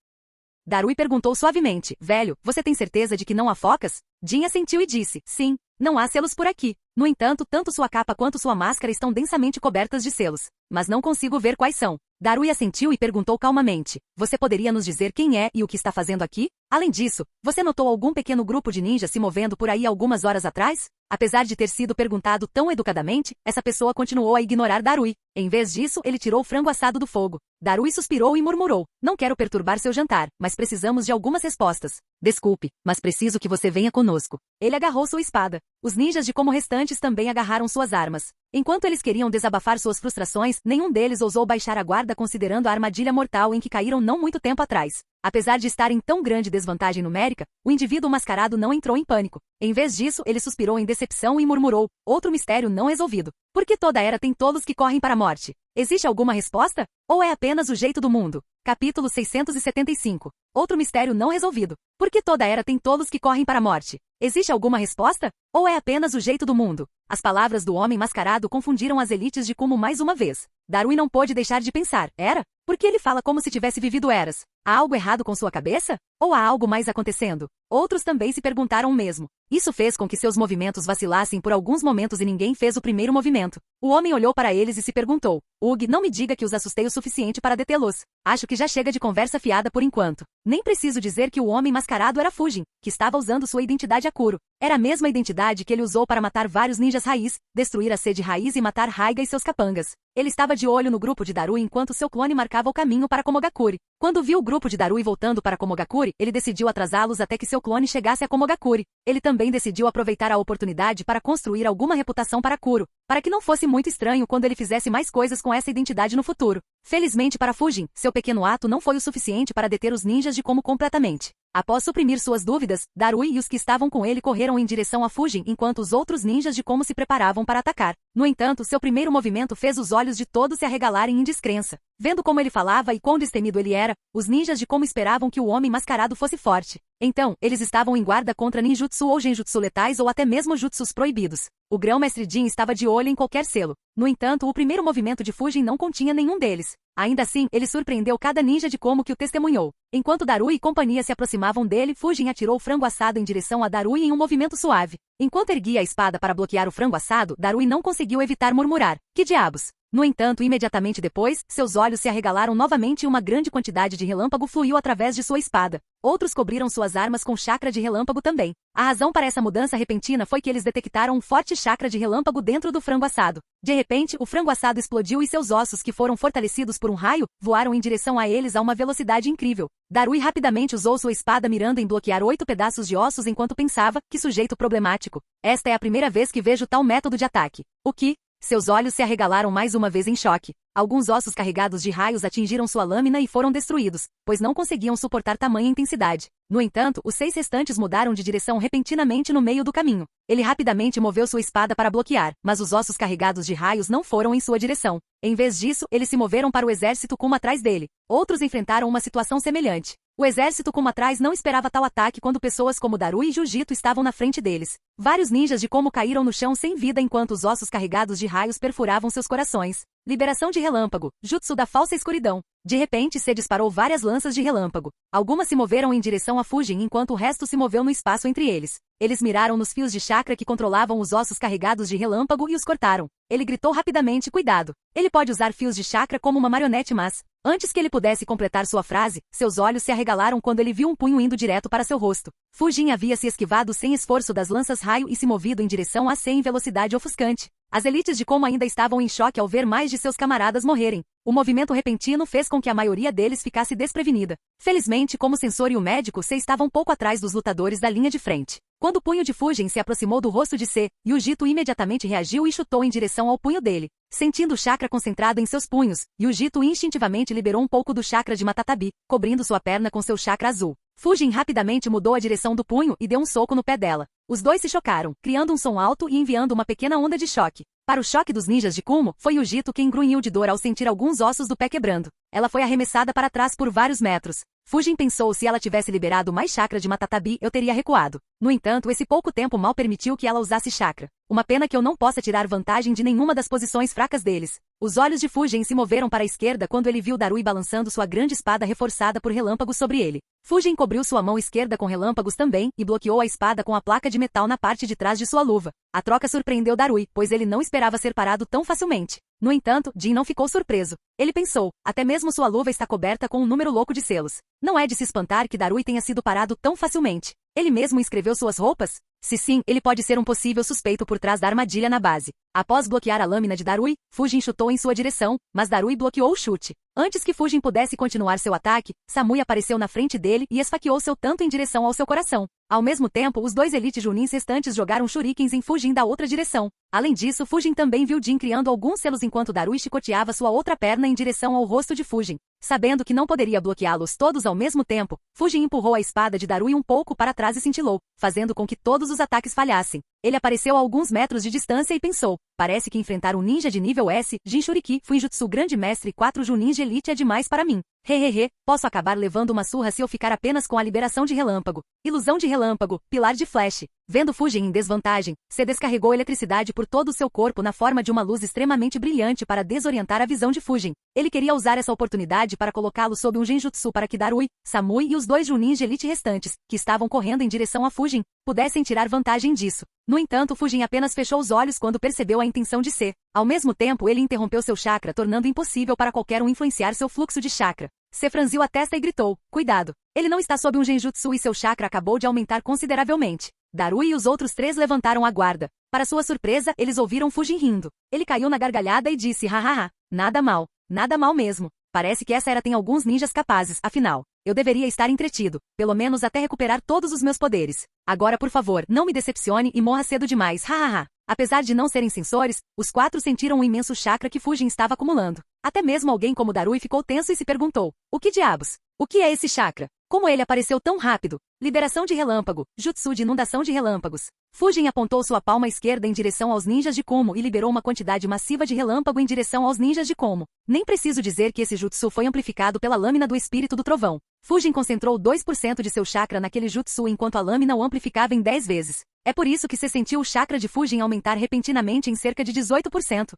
Darui perguntou suavemente. Velho, você tem certeza de que não há focas? Jin assentiu e disse. Sim, não há selos por aqui. No entanto, tanto sua capa quanto sua máscara estão densamente cobertas de selos. Mas não consigo ver quais são. Darui assentiu e perguntou calmamente. Você poderia nos dizer quem é e o que está fazendo aqui? Além disso, você notou algum pequeno grupo de ninjas se movendo por aí algumas horas atrás? Apesar de ter sido perguntado tão educadamente, essa pessoa continuou a ignorar Darui. Em vez disso, ele tirou o frango assado do fogo. Darui suspirou e murmurou. Não quero perturbar seu jantar, mas precisamos de algumas respostas. Desculpe, mas preciso que você venha conosco. Ele agarrou sua espada. Os ninjas de como restantes também agarraram suas armas. Enquanto eles queriam desabafar suas frustrações, nenhum deles ousou baixar a guarda considerando a armadilha mortal em que caíram não muito tempo atrás. Apesar de estar em tão grande desvantagem numérica, o indivíduo mascarado não entrou em pânico. Em vez disso, ele suspirou em decepção e murmurou. Outro mistério não resolvido. Por que toda era tem tolos que correm para a morte? Existe alguma resposta? Ou é apenas o jeito do mundo? Capítulo 675. Outro mistério não resolvido. Por que toda era tem tolos que correm para a morte? Existe alguma resposta? Ou é apenas o jeito do mundo? As palavras do homem mascarado confundiram as elites de Kumo mais uma vez. Darui não pôde deixar de pensar. Era? Por que ele fala como se tivesse vivido eras? Há algo errado com sua cabeça? Ou há algo mais acontecendo? Outros também se perguntaram o mesmo. Isso fez com que seus movimentos vacilassem por alguns momentos e ninguém fez o primeiro movimento. O homem olhou para eles e se perguntou. Ugh, não me diga que os assustei o suficiente para detê-los. Acho que já chega de conversa fiada por enquanto. Nem preciso dizer que o homem mascarado era Fujin, que estava usando sua identidade Akuro. Era a mesma identidade que ele usou para matar vários ninjas raiz, destruir a sede raiz e matar Raiga e seus capangas. Ele estava de olho no grupo de Darui enquanto seu clone marcava o caminho para Komogakuri. Quando viu o grupo de Darui voltando para Komogakuri, ele decidiu atrasá-los até que seu clone chegasse a Komogakuri. Ele também decidiu aproveitar a oportunidade para construir alguma reputação para Kuro, para que não fosse muito estranho quando ele fizesse mais coisas com essa identidade no futuro. Felizmente para Fujin, seu pequeno ato não foi o suficiente para deter os ninjas de Como completamente. Após suprimir suas dúvidas, Darui e os que estavam com ele correram em direção a Fujin enquanto os outros ninjas de Como se preparavam para atacar. No entanto, seu primeiro movimento fez os olhos de todos se arregalarem em descrença. Vendo como ele falava e quão destemido ele era, os ninjas de Como esperavam que o homem mascarado fosse forte. Então, eles estavam em guarda contra ninjutsu ou genjutsu letais ou até mesmo jutsus proibidos. O grão-mestre Jin estava de olho em qualquer selo. No entanto, o primeiro movimento de Fujin não continha nenhum deles. Ainda assim, ele surpreendeu cada ninja de Como que o testemunhou. Enquanto Darui e companhia se aproximavam dele, Fujin atirou o frango assado em direção a Darui em um movimento suave. Enquanto erguia a espada para bloquear o frango assado, Darui não conseguiu evitar murmurar. Que diabos? No entanto, imediatamente depois, seus olhos se arregalaram novamente e uma grande quantidade de relâmpago fluiu através de sua espada. Outros cobriram suas armas com chakra de relâmpago também. A razão para essa mudança repentina foi que eles detectaram um forte chakra de relâmpago dentro do frango assado. De repente, o frango assado explodiu e seus ossos, que foram fortalecidos por um raio, voaram em direção a eles a uma velocidade incrível. Darui rapidamente usou sua espada mirando em bloquear 8 pedaços de ossos enquanto pensava, que sujeito problemático. Esta é a primeira vez que vejo tal método de ataque. O que? Seus olhos se arregalaram mais uma vez em choque. Alguns ossos carregados de raios atingiram sua lâmina e foram destruídos, pois não conseguiam suportar tamanha intensidade. No entanto, os 6 restantes mudaram de direção repentinamente no meio do caminho. Ele rapidamente moveu sua espada para bloquear, mas os ossos carregados de raios não foram em sua direção. Em vez disso, eles se moveram para o exército Kuma atrás dele. Outros enfrentaram uma situação semelhante. O exército Kuma atrás não esperava tal ataque quando pessoas como Darui e Jujito estavam na frente deles. Vários ninjas de Como caíram no chão sem vida enquanto os ossos carregados de raios perfuravam seus corações. Liberação de relâmpago, jutsu da falsa escuridão. De repente, se disparou várias lanças de relâmpago. Algumas se moveram em direção a Fujin enquanto o resto se moveu no espaço entre eles. Eles miraram nos fios de chakra que controlavam os ossos carregados de relâmpago e os cortaram. Ele gritou rapidamente, cuidado. Ele pode usar fios de chakra como uma marionete, mas... Antes que ele pudesse completar sua frase, seus olhos se arregalaram quando ele viu um punho indo direto para seu rosto. Fujin havia se esquivado sem esforço das lanças raio e se movido em direção a C em velocidade ofuscante. As elites de Como ainda estavam em choque ao ver mais de seus camaradas morrerem. O movimento repentino fez com que a maioria deles ficasse desprevenida. Felizmente, como o sensor e o médico C estavam pouco atrás dos lutadores da linha de frente. Quando o punho de Fujin se aproximou do rosto de C, Yujito imediatamente reagiu e chutou em direção ao punho dele. Sentindo o chakra concentrado em seus punhos, Yujito instintivamente liberou um pouco do chakra de Matatabi, cobrindo sua perna com seu chakra azul. Fujin rapidamente mudou a direção do punho e deu um soco no pé dela. Os dois se chocaram, criando um som alto e enviando uma pequena onda de choque. Para o choque dos ninjas de Kumo, foi Yujito quem grunhiu de dor ao sentir alguns ossos do pé quebrando. Ela foi arremessada para trás por vários metros. Fujin pensou se ela tivesse liberado mais chakra de Matatabi eu teria recuado. No entanto, esse pouco tempo mal permitiu que ela usasse chakra. Uma pena que eu não possa tirar vantagem de nenhuma das posições fracas deles. Os olhos de Fujin se moveram para a esquerda quando ele viu Darui balançando sua grande espada reforçada por relâmpagos sobre ele. Fujin cobriu sua mão esquerda com relâmpagos também e bloqueou a espada com a placa de metal na parte de trás de sua luva. A troca surpreendeu Darui, pois ele não esperava ser parado tão facilmente. No entanto, Jin não ficou surpreso. Ele pensou, até mesmo sua luva está coberta com um número louco de selos. Não é de se espantar que Darui tenha sido parado tão facilmente. Ele mesmo escreveu suas roupas? Se sim, ele pode ser um possível suspeito por trás da armadilha na base. Após bloquear a lâmina de Darui, Fujin chutou em sua direção, mas Darui bloqueou o chute. Antes que Fujin pudesse continuar seu ataque, Samui apareceu na frente dele e esfaqueou seu tanto em direção ao seu coração. Ao mesmo tempo, os dois Elite Junins restantes jogaram shurikens em Fujin da outra direção. Além disso, Fujin também viu Jin criando alguns selos enquanto Darui chicoteava sua outra perna em direção ao rosto de Fujin. Sabendo que não poderia bloqueá-los todos ao mesmo tempo, Fujin empurrou a espada de Darui um pouco para trás e cintilou, fazendo com que todos os ataques falhassem. Ele apareceu a alguns metros de distância e pensou, parece que enfrentar um ninja de nível S, Jinchuriki, Fuinjutsu Grande Mestre 4 Junins de Elite é demais para mim. Hehehe, posso acabar levando uma surra se eu ficar apenas com a liberação de relâmpago. Ilusão de relâmpago, pilar de flash. Vendo Fujin em desvantagem, se descarregou eletricidade por todo o seu corpo na forma de uma luz extremamente brilhante para desorientar a visão de Fujin. Ele queria usar essa oportunidade para colocá-lo sob um genjutsu para que Darui, Samui e os dois Junins de Elite restantes, que estavam correndo em direção a Fujin, pudessem tirar vantagem disso. No entanto, Fujin apenas fechou os olhos quando percebeu a intenção de Se. Ao mesmo tempo, ele interrompeu seu chakra, tornando impossível para qualquer um influenciar seu fluxo de chakra. Se franziu a testa e gritou, cuidado. Ele não está sob um genjutsu e seu chakra acabou de aumentar consideravelmente. Darui e os outros três levantaram a guarda. Para sua surpresa, eles ouviram Fujin rindo. Ele caiu na gargalhada e disse hahaha, nada mal mesmo. Parece que essa era tem alguns ninjas capazes, afinal. Eu deveria estar entretido, pelo menos até recuperar todos os meus poderes. Agora, por favor, não me decepcione e morra cedo demais, hahaha. Apesar de não serem sensores, os quatro sentiram o imenso chakra que Fujin estava acumulando. Até mesmo alguém como Darui ficou tenso e se perguntou, o que diabos? O que é esse chakra? Como ele apareceu tão rápido? Liberação de relâmpago, jutsu de inundação de relâmpagos. Fujin apontou sua palma esquerda em direção aos ninjas de Kumo e liberou uma quantidade massiva de relâmpago em direção aos ninjas de Kumo. Nem preciso dizer que esse jutsu foi amplificado pela lâmina do espírito do trovão. Fujin concentrou 2% de seu chakra naquele jutsu enquanto a lâmina o amplificava em 10 vezes. É por isso que se sentiu o chakra de Fujin aumentar repentinamente em cerca de 18%.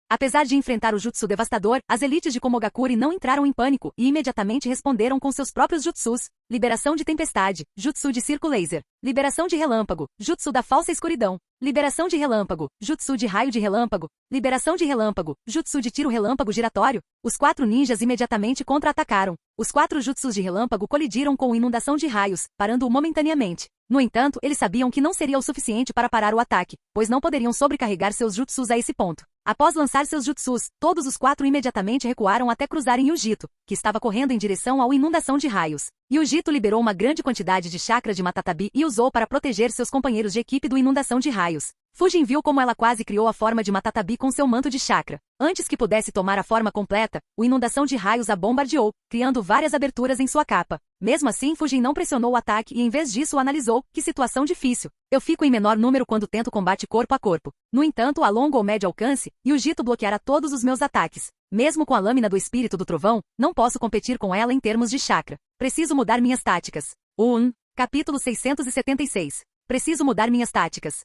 Apesar de enfrentar o jutsu devastador, as elites de Komogakure não entraram em pânico e imediatamente responderam com seus próprios jutsus. Liberação de tempestade, jutsu de circo laser. Liberação de relâmpago, jutsu da falsa escuridão. Liberação de relâmpago, jutsu de raio de relâmpago. Liberação de relâmpago, jutsu de tiro relâmpago giratório. Os quatro ninjas imediatamente contra-atacaram. Os quatro jutsus de relâmpago colidiram com inundação de raios, parando-o momentaneamente. No entanto, eles sabiam que não seria o suficiente para parar o ataque, pois não poderiam sobrecarregar seus jutsus a esse ponto. Após lançar seus jutsus, todos os quatro imediatamente recuaram até cruzarem Yujito, que estava correndo em direção ao inundação de raios. Yujito liberou uma grande quantidade de chakra de Matatabi e usou para proteger seus companheiros de equipe do inundação de raios. Fujin viu como ela quase criou a forma de Matatabi com seu manto de chakra. Antes que pudesse tomar a forma completa, o inundação de raios a bombardeou, criando várias aberturas em sua capa. Mesmo assim, Fujin não pressionou o ataque e em vez disso analisou, que situação difícil. Eu fico em menor número quando tento combate corpo a corpo. No entanto, a longo ou médio alcance, Yujito bloqueará todos os meus ataques. Mesmo com a lâmina do espírito do trovão, não posso competir com ela em termos de chakra. Preciso mudar minhas táticas. Capítulo 676. Preciso mudar minhas táticas.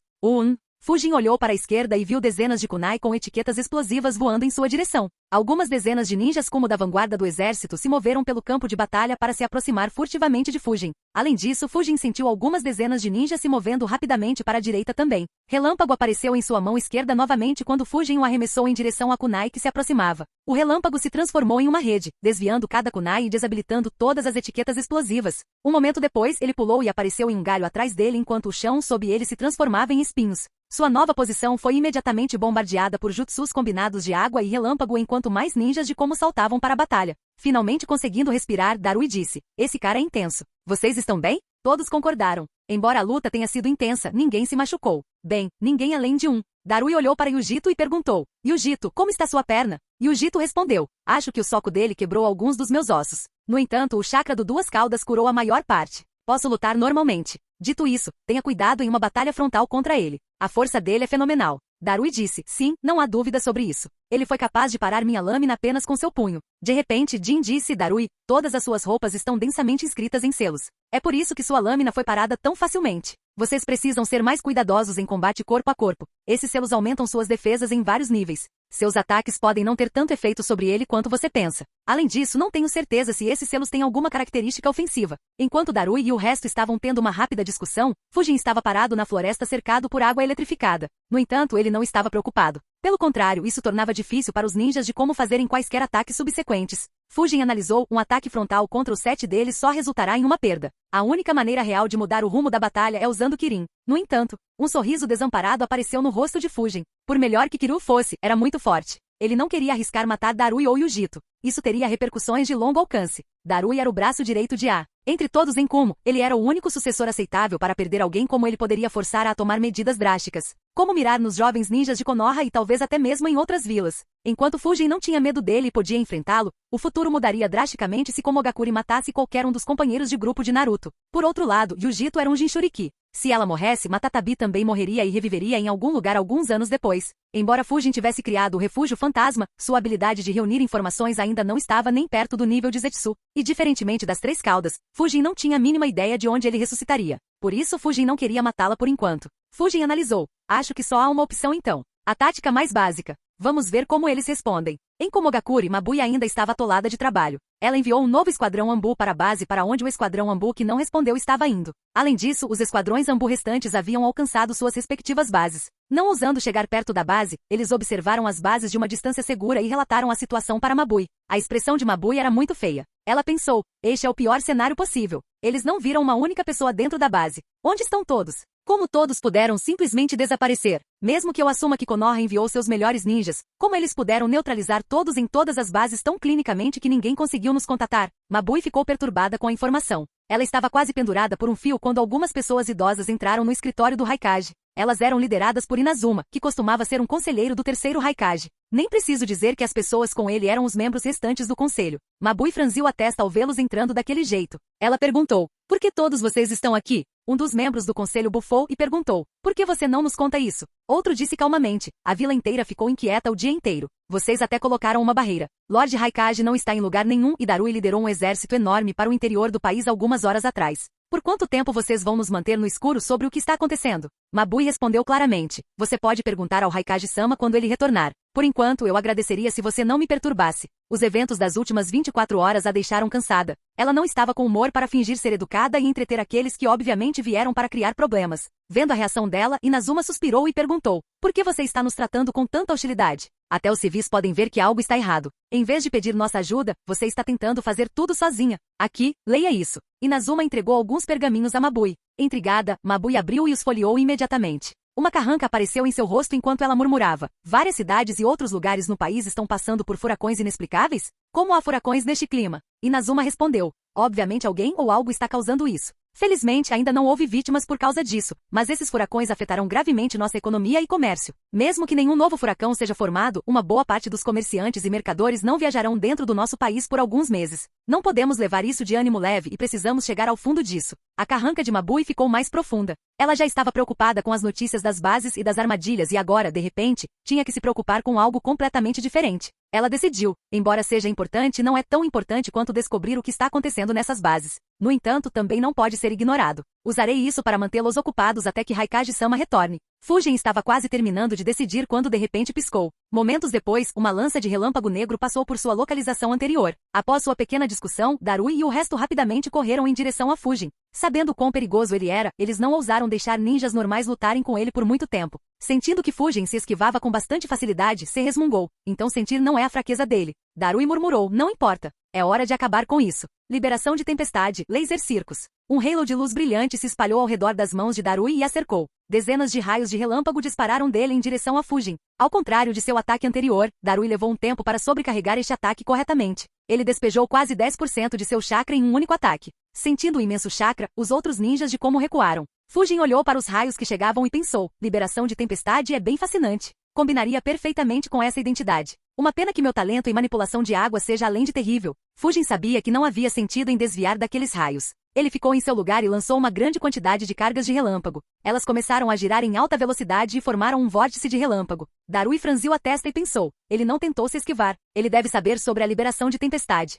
Fujin olhou para a esquerda e viu dezenas de kunai com etiquetas explosivas voando em sua direção. Algumas dezenas de ninjas como da vanguarda do exército se moveram pelo campo de batalha para se aproximar furtivamente de Fujin. Além disso, Fujin sentiu algumas dezenas de ninjas se movendo rapidamente para a direita também. Relâmpago apareceu em sua mão esquerda novamente quando Fujin o arremessou em direção a kunai que se aproximava. O relâmpago se transformou em uma rede, desviando cada kunai e desabilitando todas as etiquetas explosivas. Um momento depois, ele pulou e apareceu em um galho atrás dele enquanto o chão sob ele se transformava em espinhos. Sua nova posição foi imediatamente bombardeada por jutsus combinados de água e relâmpago enquanto mais ninjas de como saltavam para a batalha. Finalmente conseguindo respirar, Darui disse, esse cara é intenso. Vocês estão bem? Todos concordaram. Embora a luta tenha sido intensa, ninguém se machucou. Bem, ninguém além de um. Darui olhou para Yujito e perguntou, Yujito, como está sua perna? Yujito respondeu, acho que o soco dele quebrou alguns dos meus ossos. No entanto, o chakra do Duas Caudas curou a maior parte. Posso lutar normalmente. Dito isso, tenha cuidado em uma batalha frontal contra ele. A força dele é fenomenal. Darui disse, sim, não há dúvida sobre isso. Ele foi capaz de parar minha lâmina apenas com seu punho. De repente, Jin disse, Darui, todas as suas roupas estão densamente inscritas em selos. É por isso que sua lâmina foi parada tão facilmente. Vocês precisam ser mais cuidadosos em combate corpo a corpo. Esses selos aumentam suas defesas em vários níveis. Seus ataques podem não ter tanto efeito sobre ele quanto você pensa. Além disso, não tenho certeza se esses selos têm alguma característica ofensiva. Enquanto Darui e o resto estavam tendo uma rápida discussão, Fujin estava parado na floresta cercado por água eletrificada. No entanto, ele não estava preocupado. Pelo contrário, isso tornava difícil para os ninjas de como fazerem quaisquer ataques subsequentes. Fujin analisou, um ataque frontal contra os 7 deles só resultará em uma perda. A única maneira real de mudar o rumo da batalha é usando Kirin. No entanto, um sorriso desamparado apareceu no rosto de Fujin. Por melhor que Kiryu fosse, era muito forte. Ele não queria arriscar matar Darui ou Yujito. Isso teria repercussões de longo alcance. Darui era o braço direito de A. Entre todos em Kumo, ele era o único sucessor aceitável para perder alguém como ele poderia forçar a tomar medidas drásticas. Como mirar nos jovens ninjas de Konoha e talvez até mesmo em outras vilas. Enquanto Fujin não tinha medo dele e podia enfrentá-lo, o futuro mudaria drasticamente se Komogakure matasse qualquer um dos companheiros de grupo de Naruto. Por outro lado, Yujito era um Jinchuriki. Se ela morresse, Matatabi também morreria e reviveria em algum lugar alguns anos depois. Embora Fujin tivesse criado o refúgio fantasma, sua habilidade de reunir informações ainda não estava nem perto do nível de Zetsu. E diferentemente das Três Caudas, Fujin não tinha a mínima ideia de onde ele ressuscitaria. Por isso Fujin não queria matá-la por enquanto. Fujin analisou. Acho que só há uma opção então. A tática mais básica. Vamos ver como eles respondem. Em Komogakure, Mabui ainda estava atolada de trabalho. Ela enviou um novo esquadrão Anbu para a base para onde o esquadrão Anbu que não respondeu estava indo. Além disso, os esquadrões Anbu restantes haviam alcançado suas respectivas bases. Não ousando chegar perto da base, eles observaram as bases de uma distância segura e relataram a situação para Mabui. A expressão de Mabui era muito feia. Ela pensou, este é o pior cenário possível. Eles não viram uma única pessoa dentro da base. Onde estão todos? Como todos puderam simplesmente desaparecer? Mesmo que eu assuma que Konoha enviou seus melhores ninjas, como eles puderam neutralizar todos em todas as bases tão clinicamente que ninguém conseguiu nos contatar? Mabui ficou perturbada com a informação. Ela estava quase pendurada por um fio quando algumas pessoas idosas entraram no escritório do Raikage. Elas eram lideradas por Inazuma, que costumava ser um conselheiro do terceiro Raikage. Nem preciso dizer que as pessoas com ele eram os membros restantes do conselho. Mabui franziu a testa ao vê-los entrando daquele jeito. Ela perguntou, por que todos vocês estão aqui? Um dos membros do conselho bufou e perguntou, por que você não nos conta isso? Outro disse calmamente, a vila inteira ficou inquieta o dia inteiro. Vocês até colocaram uma barreira. Lord Raikage não está em lugar nenhum e Darui liderou um exército enorme para o interior do país algumas horas atrás. Por quanto tempo vocês vão nos manter no escuro sobre o que está acontecendo? Mabui respondeu claramente. Você pode perguntar ao Raikage-sama quando ele retornar. Por enquanto, eu agradeceria se você não me perturbasse. Os eventos das últimas 24 horas a deixaram cansada. Ela não estava com humor para fingir ser educada e entreter aqueles que obviamente vieram para criar problemas. Vendo a reação dela, Inazuma suspirou e perguntou, por que você está nos tratando com tanta hostilidade? Até os civis podem ver que algo está errado. Em vez de pedir nossa ajuda, você está tentando fazer tudo sozinha. Aqui, leia isso. Inazuma entregou alguns pergaminhos a Mabui. Intrigada, Mabui abriu e os folheou imediatamente. Uma carranca apareceu em seu rosto enquanto ela murmurava. Várias cidades e outros lugares no país estão passando por furacões inexplicáveis? Como há furacões neste clima? Inazuma respondeu. Obviamente alguém ou algo está causando isso. Felizmente, ainda não houve vítimas por causa disso, mas esses furacões afetarão gravemente nossa economia e comércio. Mesmo que nenhum novo furacão seja formado, uma boa parte dos comerciantes e mercadores não viajarão dentro do nosso país por alguns meses. Não podemos levar isso de ânimo leve e precisamos chegar ao fundo disso. A carranca de Mabui ficou mais profunda. Ela já estava preocupada com as notícias das bases e das armadilhas e agora, de repente, tinha que se preocupar com algo completamente diferente. Ela decidiu, embora seja importante, não é tão importante quanto descobrir o que está acontecendo nessas bases. No entanto, também não pode ser ignorado. Usarei isso para mantê-los ocupados até que Raikage-sama retorne. Fujin estava quase terminando de decidir quando de repente piscou. Momentos depois, uma lança de relâmpago negro passou por sua localização anterior. Após sua pequena discussão, Darui e o resto rapidamente correram em direção a Fujin. Sabendo quão perigoso ele era, eles não ousaram deixar ninjas normais lutarem com ele por muito tempo. Sentindo que Fujin se esquivava com bastante facilidade, se resmungou. Então sentir não é a fraqueza dele. Darui murmurou, não importa. É hora de acabar com isso. Liberação de tempestade, laser circos. Um halo de luz brilhante se espalhou ao redor das mãos de Darui e a cercou. Dezenas de raios de relâmpago dispararam dele em direção a Fujin. Ao contrário de seu ataque anterior, Darui levou um tempo para sobrecarregar este ataque corretamente. Ele despejou quase 10% de seu chakra em um único ataque. Sentindo o imenso chakra, os outros ninjas de como recuaram. Fujin olhou para os raios que chegavam e pensou, liberação de tempestade é bem fascinante. Combinaria perfeitamente com essa identidade. Uma pena que meu talento em manipulação de água seja além de terrível. Fujin sabia que não havia sentido em desviar daqueles raios. Ele ficou em seu lugar e lançou uma grande quantidade de cargas de relâmpago. Elas começaram a girar em alta velocidade e formaram um vórtice de relâmpago. Darui franziu a testa e pensou. Ele não tentou se esquivar. Ele deve saber sobre a liberação de tempestade.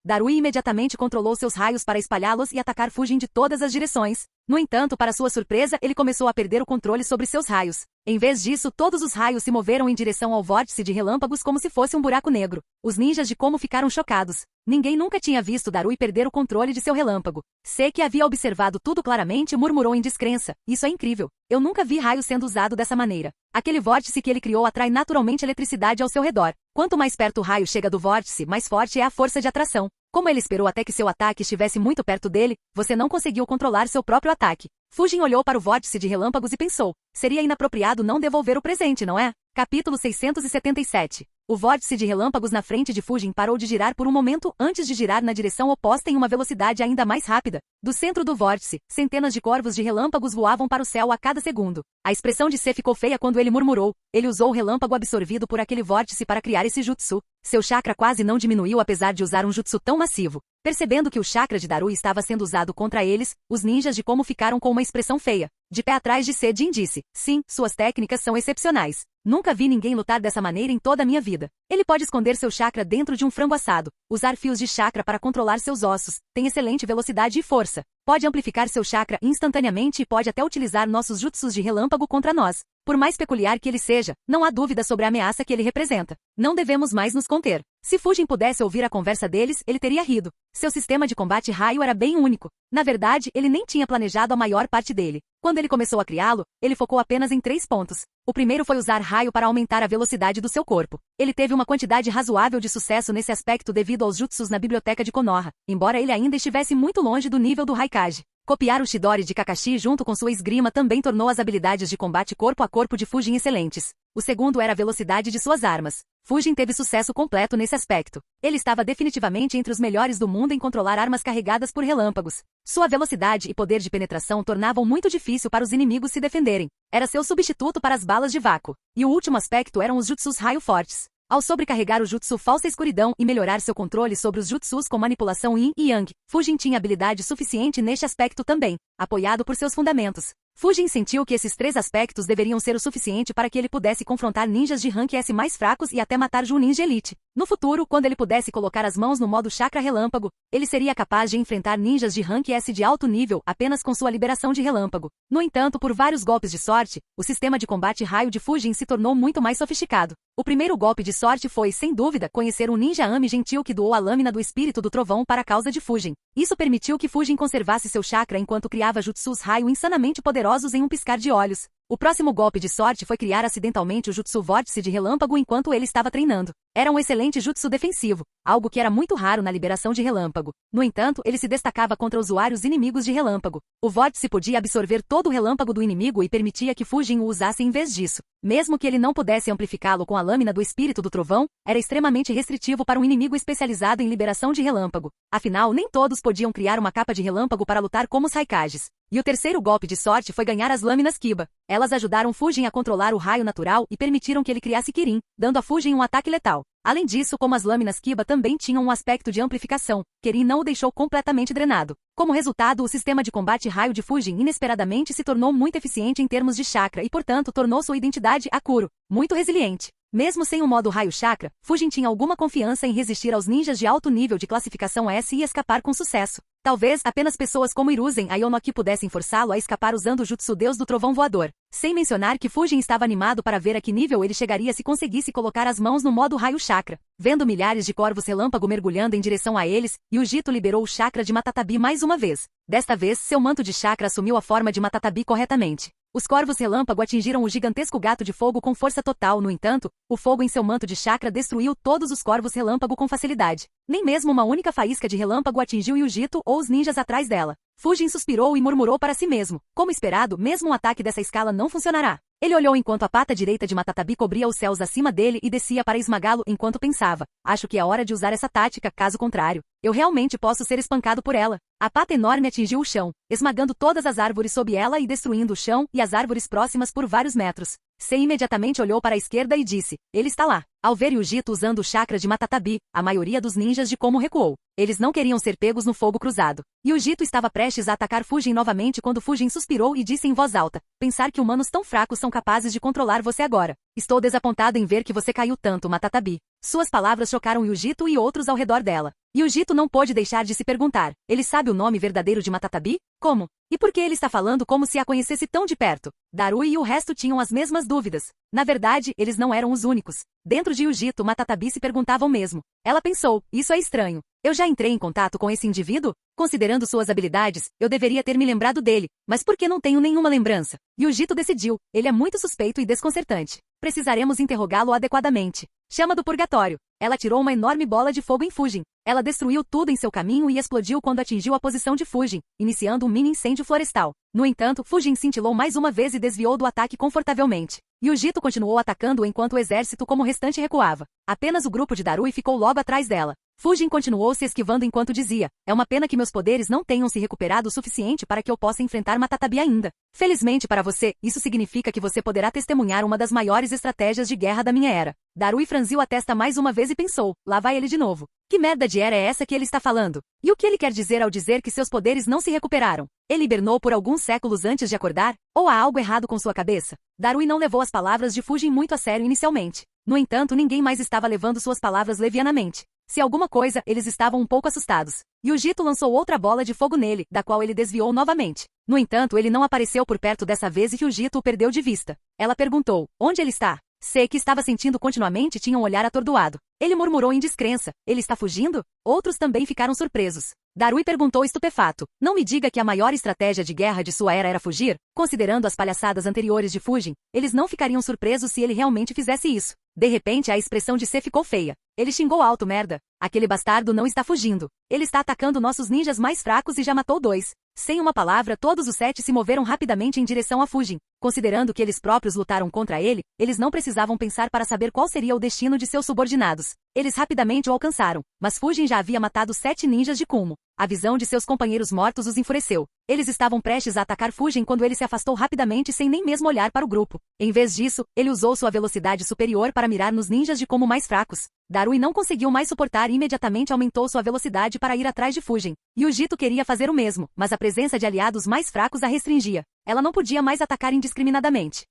Darui imediatamente controlou seus raios para espalhá-los e atacar Fujin de todas as direções. No entanto, para sua surpresa, ele começou a perder o controle sobre seus raios. Em vez disso, todos os raios se moveram em direção ao vórtice de relâmpagos como se fosse um buraco negro. Os ninjas de Como ficaram chocados. Ninguém nunca tinha visto Darui perder o controle de seu relâmpago. Seki havia observado tudo claramente e murmurou em descrença. Isso é incrível. Eu nunca vi raio sendo usado dessa maneira. Aquele vórtice que ele criou atrai naturalmente eletricidade ao seu redor. Quanto mais perto o raio chega do vórtice, mais forte é a força de atração. Como ele esperou até que seu ataque estivesse muito perto dele, você não conseguiu controlar seu próprio ataque. Fujin olhou para o vórtice de relâmpagos e pensou, seria inapropriado não devolver o presente, não é? Capítulo 677. O vórtice de relâmpagos na frente de Fujin parou de girar por um momento antes de girar na direção oposta em uma velocidade ainda mais rápida. Do centro do vórtice, centenas de corvos de relâmpagos voavam para o céu a cada segundo. A expressão de Se ficou feia quando ele murmurou. Ele usou o relâmpago absorvido por aquele vórtice para criar esse jutsu. Seu chakra quase não diminuiu apesar de usar um jutsu tão massivo. Percebendo que o chakra de Darui estava sendo usado contra eles, os ninjas de Como ficaram com uma expressão feia. De pé atrás de Se, Jin disse, sim, suas técnicas são excepcionais. Nunca vi ninguém lutar dessa maneira em toda a minha vida. Ele pode esconder seu chakra dentro de um frango assado, usar fios de chakra para controlar seus ossos, tem excelente velocidade e força. Pode amplificar seu chakra instantaneamente e pode até utilizar nossos jutsus de relâmpago contra nós. Por mais peculiar que ele seja, não há dúvida sobre a ameaça que ele representa. Não devemos mais nos conter. Se Fujin pudesse ouvir a conversa deles, ele teria rido. Seu sistema de combate raio era bem único. Na verdade, ele nem tinha planejado a maior parte dele. Quando ele começou a criá-lo, ele focou apenas em 3 pontos. O primeiro foi usar raio para aumentar a velocidade do seu corpo. Ele teve uma quantidade razoável de sucesso nesse aspecto devido aos jutsus na biblioteca de Konoha, embora ele ainda estivesse muito longe do nível do Raikage. Copiar o Chidori de Kakashi junto com sua esgrima também tornou as habilidades de combate corpo a corpo de Fujin excelentes. O segundo era a velocidade de suas armas. Fujin teve sucesso completo nesse aspecto. Ele estava definitivamente entre os melhores do mundo em controlar armas carregadas por relâmpagos. Sua velocidade e poder de penetração tornavam muito difícil para os inimigos se defenderem. Era seu substituto para as balas de vácuo. E o último aspecto eram os jutsus raio fortes. Ao sobrecarregar o jutsu falsa escuridão e melhorar seu controle sobre os jutsus com manipulação yin e yang, Fujin tinha habilidade suficiente neste aspecto também, apoiado por seus fundamentos. Fujin sentiu que esses 3 aspectos deveriam ser o suficiente para que ele pudesse confrontar ninjas de rank S mais fracos e até matar Junin de elite. No futuro, quando ele pudesse colocar as mãos no modo chakra relâmpago, ele seria capaz de enfrentar ninjas de rank S de alto nível apenas com sua liberação de relâmpago. No entanto, por vários golpes de sorte, o sistema de combate raio de Fujin se tornou muito mais sofisticado. O primeiro golpe de sorte foi, sem dúvida, conhecer um ninja Ami gentil que doou a lâmina do espírito do trovão para a causa de Fujin. Isso permitiu que Fujin conservasse seu chakra enquanto criava jutsus raio insanamente poderosos em um piscar de olhos. O próximo golpe de sorte foi criar acidentalmente o jutsu vórtice de relâmpago enquanto ele estava treinando. Era um excelente jutsu defensivo, algo que era muito raro na liberação de relâmpago. No entanto, ele se destacava contra usuários inimigos de relâmpago. O vórtice podia absorver todo o relâmpago do inimigo e permitia que Fujin o usasse em vez disso. Mesmo que ele não pudesse amplificá-lo com a lâmina do espírito do trovão, era extremamente restritivo para um inimigo especializado em liberação de relâmpago. Afinal, nem todos podiam criar uma capa de relâmpago para lutar como os Raikages. E o terceiro golpe de sorte foi ganhar as lâminas Kiba. Elas ajudaram Fujin a controlar o raio natural e permitiram que ele criasse Kirin, dando a Fujin um ataque letal. Além disso, como as lâminas Kiba também tinham um aspecto de amplificação, Kirin não o deixou completamente drenado. Como resultado, o sistema de combate raio de Fujin inesperadamente se tornou muito eficiente em termos de chakra e, portanto, tornou sua identidade Akuro muito resiliente. Mesmo sem o modo raio chakra, Fujin tinha alguma confiança em resistir aos ninjas de alto nível de classificação S e escapar com sucesso. Talvez apenas pessoas como Hiruzen Aonoki pudessem forçá-lo a escapar usando o jutsu Deus do Trovão Voador. Sem mencionar que Fujin estava animado para ver a que nível ele chegaria se conseguisse colocar as mãos no modo raio chakra. Vendo milhares de corvos relâmpago mergulhando em direção a eles, Yujito liberou o chakra de Matatabi mais uma vez. Desta vez, seu manto de chakra assumiu a forma de Matatabi corretamente. Os corvos relâmpago atingiram o gigantesco gato de fogo com força total, no entanto, o fogo em seu manto de chakra destruiu todos os corvos relâmpago com facilidade. Nem mesmo uma única faísca de relâmpago atingiu Yujito ou os ninjas atrás dela. Fujin suspirou e murmurou para si mesmo. Como esperado, mesmo um ataque dessa escala não funcionará. Ele olhou enquanto a pata direita de Matatabi cobria os céus acima dele e descia para esmagá-lo enquanto pensava. Acho que é hora de usar essa tática, caso contrário, eu realmente posso ser espancado por ela. A pata enorme atingiu o chão, esmagando todas as árvores sob ela e destruindo o chão e as árvores próximas por vários metros. Sei imediatamente olhou para a esquerda e disse, ele está lá. Ao ver Yujito usando o chakra de Matatabi, a maioria dos ninjas de Como recuou. Eles não queriam ser pegos no fogo cruzado. Yujito estava prestes a atacar Fujin novamente quando Fujin suspirou e disse em voz alta, pensar que humanos tão fracos são capazes de controlar você agora. Estou desapontado em ver que você caiu tanto, Matatabi. Suas palavras chocaram Yujito e outros ao redor dela. Yujito não pôde deixar de se perguntar, ele sabe o nome verdadeiro de Matatabi? Como? E por que ele está falando como se a conhecesse tão de perto? Darui e o resto tinham as mesmas dúvidas. Na verdade, eles não eram os únicos. Dentro de Yujito, Matatabi se perguntava o mesmo. Ela pensou, isso é estranho. Eu já entrei em contato com esse indivíduo? Considerando suas habilidades, eu deveria ter me lembrado dele, mas por que não tenho nenhuma lembrança? Yujito decidiu, ele é muito suspeito e desconcertante. Precisaremos interrogá-lo adequadamente. Chama do purgatório. Ela tirou uma enorme bola de fogo em Fujin. Ela destruiu tudo em seu caminho e explodiu quando atingiu a posição de Fujin, iniciando um mini incêndio florestal. No entanto, Fujin cintilou mais uma vez e desviou do ataque confortavelmente. Yujito continuou atacando enquanto o exército como o restante recuava. Apenas o grupo de Darui ficou logo atrás dela. Fujin continuou se esquivando enquanto dizia, é uma pena que meus poderes não tenham se recuperado o suficiente para que eu possa enfrentar Matatabi ainda. Felizmente para você, isso significa que você poderá testemunhar uma das maiores estratégias de guerra da minha era. Darui franziu a testa mais uma vez e pensou, lá vai ele de novo. Que merda de era é essa que ele está falando? E o que ele quer dizer ao dizer que seus poderes não se recuperaram? Ele hibernou por alguns séculos antes de acordar? Ou há algo errado com sua cabeça? Darui não levou as palavras de Fujin muito a sério inicialmente. No entanto, ninguém mais estava levando suas palavras levianamente. Se alguma coisa, eles estavam um pouco assustados. Yujito lançou outra bola de fogo nele, da qual ele desviou novamente. No entanto, ele não apareceu por perto dessa vez e Yujito o perdeu de vista. Ela perguntou, onde ele está? Sei que estava sentindo continuamente tinha um olhar atordoado. Ele murmurou em descrença, ele está fugindo? Outros também ficaram surpresos. Darui perguntou estupefato, não me diga que a maior estratégia de guerra de sua era fugir? Considerando as palhaçadas anteriores de Fujin, eles não ficariam surpresos se ele realmente fizesse isso. De repente a expressão de C ficou feia. Ele xingou alto, merda. Aquele bastardo não está fugindo. Ele está atacando nossos ninjas mais fracos e já matou 2. Sem uma palavra, todos os 7 se moveram rapidamente em direção a Fujin. Considerando que eles próprios lutaram contra ele, eles não precisavam pensar para saber qual seria o destino de seus subordinados. Eles rapidamente o alcançaram, mas Fujin já havia matado 7 ninjas de Kumo. A visão de seus companheiros mortos os enfureceu. Eles estavam prestes a atacar Fujin quando ele se afastou rapidamente sem nem mesmo olhar para o grupo. Em vez disso, ele usou sua velocidade superior para mirar nos ninjas de Kumo mais fracos. Darui não conseguiu mais suportar e imediatamente aumentou sua velocidade para ir atrás de Fujin. Yujito queria fazer o mesmo, mas a presença de aliados mais fracos a restringia. Ela não podia mais atacar indiscriminadamente.